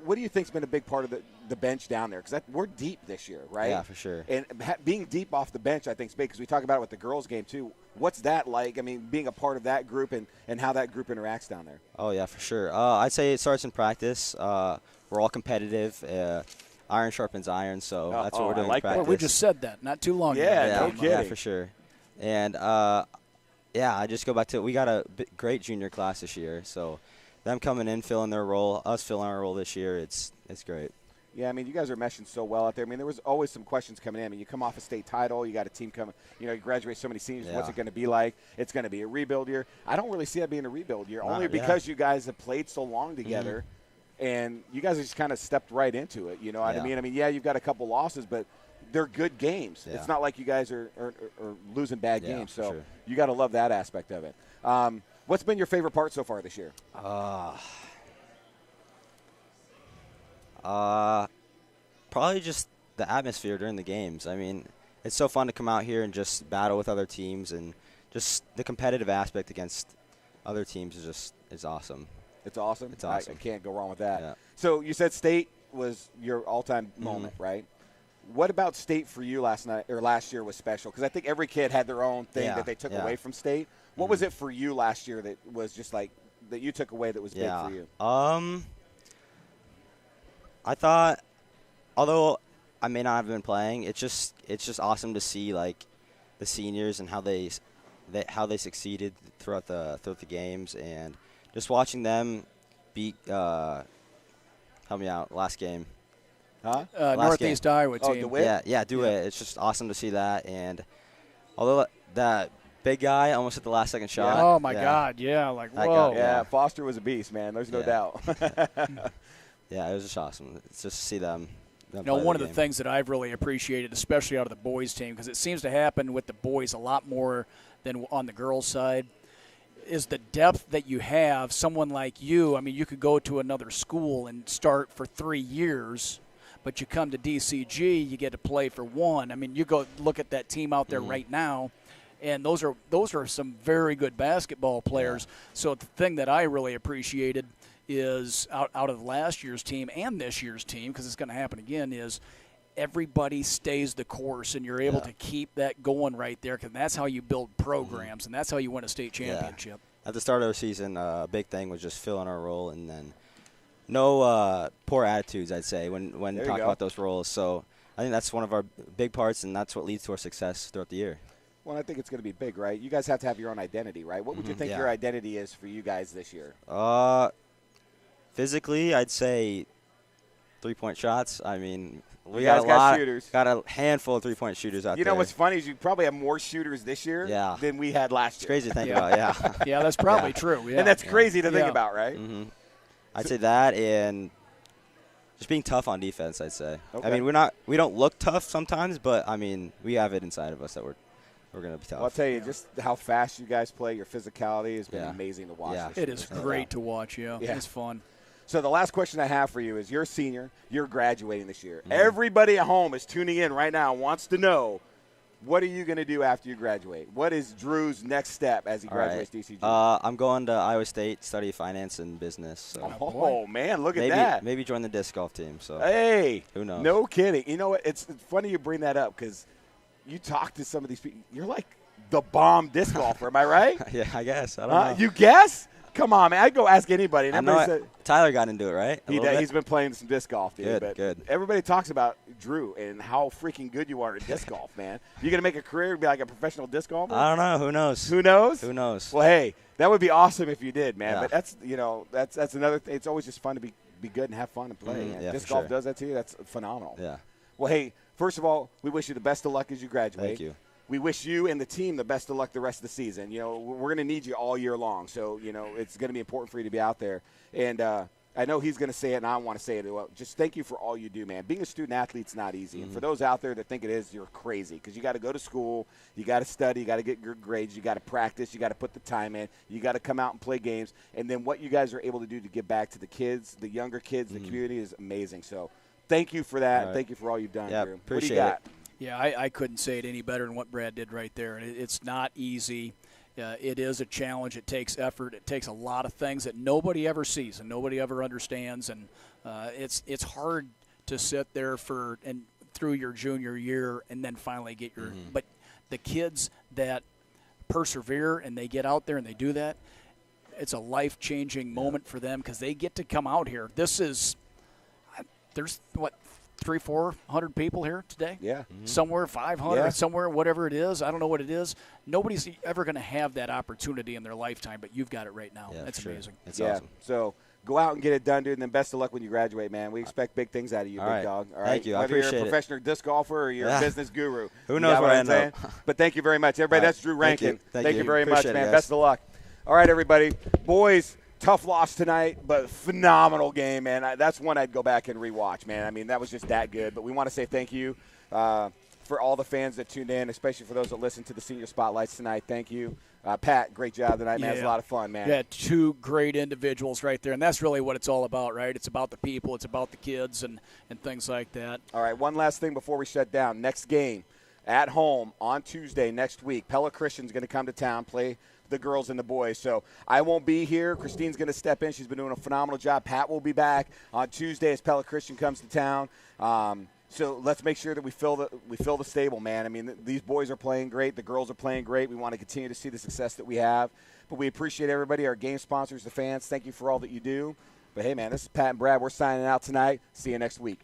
what do you think's been a big part of the bench down there? Because we're deep this year, right? Yeah, for sure. And being deep off the bench, I think, is big because we talk about it with the girls' game too. What's that like? I mean, being a part of that group and how that group interacts down there. Oh, yeah, for sure. I'd say it starts in practice. We're all competitive. Iron sharpens iron, so that's what we're doing in practice. Well, we just said that not too long ago. No kidding. Yeah, for sure. And, I just go back to we got a great junior class this year, so them coming in, filling their role, us filling our role this year, it's great. Yeah, I mean, you guys are meshing so well out there. I mean, there was always some questions coming in. I mean, you come off a state title. You got a team coming. You graduate so many seniors. Yeah. What's it going to be like? It's going to be a rebuild year. I don't really see that being a rebuild year, only because you guys have played so long together. and you guys just kind of stepped right into it. You know what I mean? I mean, yeah, you've got a couple losses, but they're good games. Yeah. It's not like you guys are losing bad games. So you got to love that aspect of it. What's been your favorite part so far this year? Probably just the atmosphere during the games. I mean, it's so fun to come out here and just battle with other teams, and just the competitive aspect against other teams is awesome. It's awesome? It's awesome. I can't go wrong with that. Yeah. So you said state was your all-time moment, right? What about state for you last year was special? Because I think every kid had their own thing that they took away from state. What was it for you last year that was just like that you took away that was big for you? I thought, although I may not have been playing, it's just awesome to see like the seniors and how they succeeded throughout the games, and just watching them beat. Help me out. Last game. Northeast Iowa team. DeWitt? Yeah, DeWitt. It's just awesome to see that. And although that big guy almost hit the last second shot. Yeah. Oh, my God. Yeah, like, whoa. Yeah, Foster was a beast, man. There's no doubt. Yeah, it was just awesome. It's just to see them. You know, one of the things that I've really appreciated, especially out of the boys team, because it seems to happen with the boys a lot more than on the girls' side, is the depth that you have. Someone like you, I mean, you could go to another school and start for 3 years, but you come to DCG, you get to play for 1. I mean, you go look at that team out there right now, and those are some very good basketball players. Yeah. So the thing that I really appreciated is out of last year's team and this year's team, because it's going to happen again, is everybody stays the course, and you're able to keep that going right there, because that's how you build programs, and that's how you win a state championship. At the start of the season, a big thing was just filling our role, and then no poor attitudes, I'd say, when talking about those roles. So I think that's one of our big parts, and that's what leads to our success throughout the year. Well, I think it's going to be big, right? You guys have to have your own identity, right? What would you think your identity is for you guys this year? Physically, I'd say 3-point shots. I mean, we got shooters. Got a handful of 3-point shooters out there. You know what's funny is you probably have more shooters this year than we had last year. It's crazy to think about, Yeah, that's probably true. Yeah. And that's crazy to think about, right? I'd say that, and just being tough on defense, I'd say. Okay. I mean, we don't look tough sometimes, but I mean, we have it inside of us that we're going to be tough. Well, I'll tell you, just how fast you guys play, your physicality has been amazing to watch. Yeah. It is great to watch, It's fun. So the last question I have for you is, you're a senior, you're graduating this year. Everybody at home is tuning in right now and wants to know, what are you going to do after you graduate? What is Drew's next step as he graduates DCG? I'm going to Iowa State, study finance and business. So. Oh, man, look at that. Maybe join the disc golf team. So hey, who knows? No kidding. You know what? It's funny you bring that up, because you talk to some of these people. You're like the bomb disc golfer. Am I right? Yeah, I guess. I don't know. You guess? Come on, man. I'd go ask anybody. And Tyler got into it, right? He's been playing some disc golf, dude. Good. Everybody talks about Drew and how freaking good you are at disc golf, man. You going to make a career and be like a professional disc golfer? I don't know. Who knows? Who knows? Who knows? Well, hey, that would be awesome if you did, man. Yeah. But that's another thing. It's always just fun to be good and have fun and play. And disc golf does that to you. That's phenomenal. Yeah. Well, hey, first of all, we wish you the best of luck as you graduate. Thank you. We wish you and the team the best of luck the rest of the season. You know, we're going to need you all year long. So, you know, it's going to be important for you to be out there. And I know he's going to say it, and I want to say it as well. Just thank you for all you do, man. Being a student athlete's not easy. And for those out there that think it is, you're crazy, because you got to go to school, you got to study, you got to get good grades, you got to practice, you got to put the time in, you got to come out and play games. And then what you guys are able to do to give back to the kids, the younger kids, the community is amazing. So thank you for that. Right. Thank you for all you've done, Drew. Appreciate what do you got? Yeah, I couldn't say it any better than what Brad did right there. And it's not easy. It is a challenge. It takes effort. It takes a lot of things that nobody ever sees and nobody ever understands. And it's hard to sit there through your junior year and then finally get your But the kids that persevere and they get out there and they do that, it's a life-changing moment for them, because they get to come out here. There's 300-400 people here today. Yeah. Somewhere 500, somewhere, whatever it is. I don't know what it is. Nobody's ever going to have that opportunity in their lifetime, but you've got it right now. That's amazing. It's awesome. So go out and get it done, dude, and then best of luck when you graduate, man. We expect big things out of you, big dog. All right. Thank you. Whether I appreciate you're a professional disc golfer or you're a business guru. Who knows where I end up. But thank you very much. Everybody, that's Drew Rankin. Thank you very much, it, man. guys. Best of luck. All right, everybody. Boys, tough loss tonight, but phenomenal game, man. That's one I'd go back and rewatch, man. I mean, that was just that good. But we want to say thank you for all the fans that tuned in, especially for those that listened to the Senior Spotlights tonight. Thank you. Pat, great job tonight, man. It was a lot of fun, man. Yeah, two great individuals right there, and that's really what it's all about, right? It's about the people, it's about the kids, and things like that. All right, one last thing before we shut down. Next game at home on Tuesday next week. Pella Christian's going to come to town, play the girls and the boys. So I won't be here. Christine's going to step in. She's been doing a phenomenal job. Pat will be back on Tuesday as Pella Christian comes to town. So let's make sure that we fill the stable, man. I mean, these boys are playing great. The girls are playing great. We want to continue to see the success that we have. But we appreciate everybody, our game sponsors, the fans. Thank you for all that you do. But, hey, man, this is Pat and Brad. We're signing out tonight. See you next week.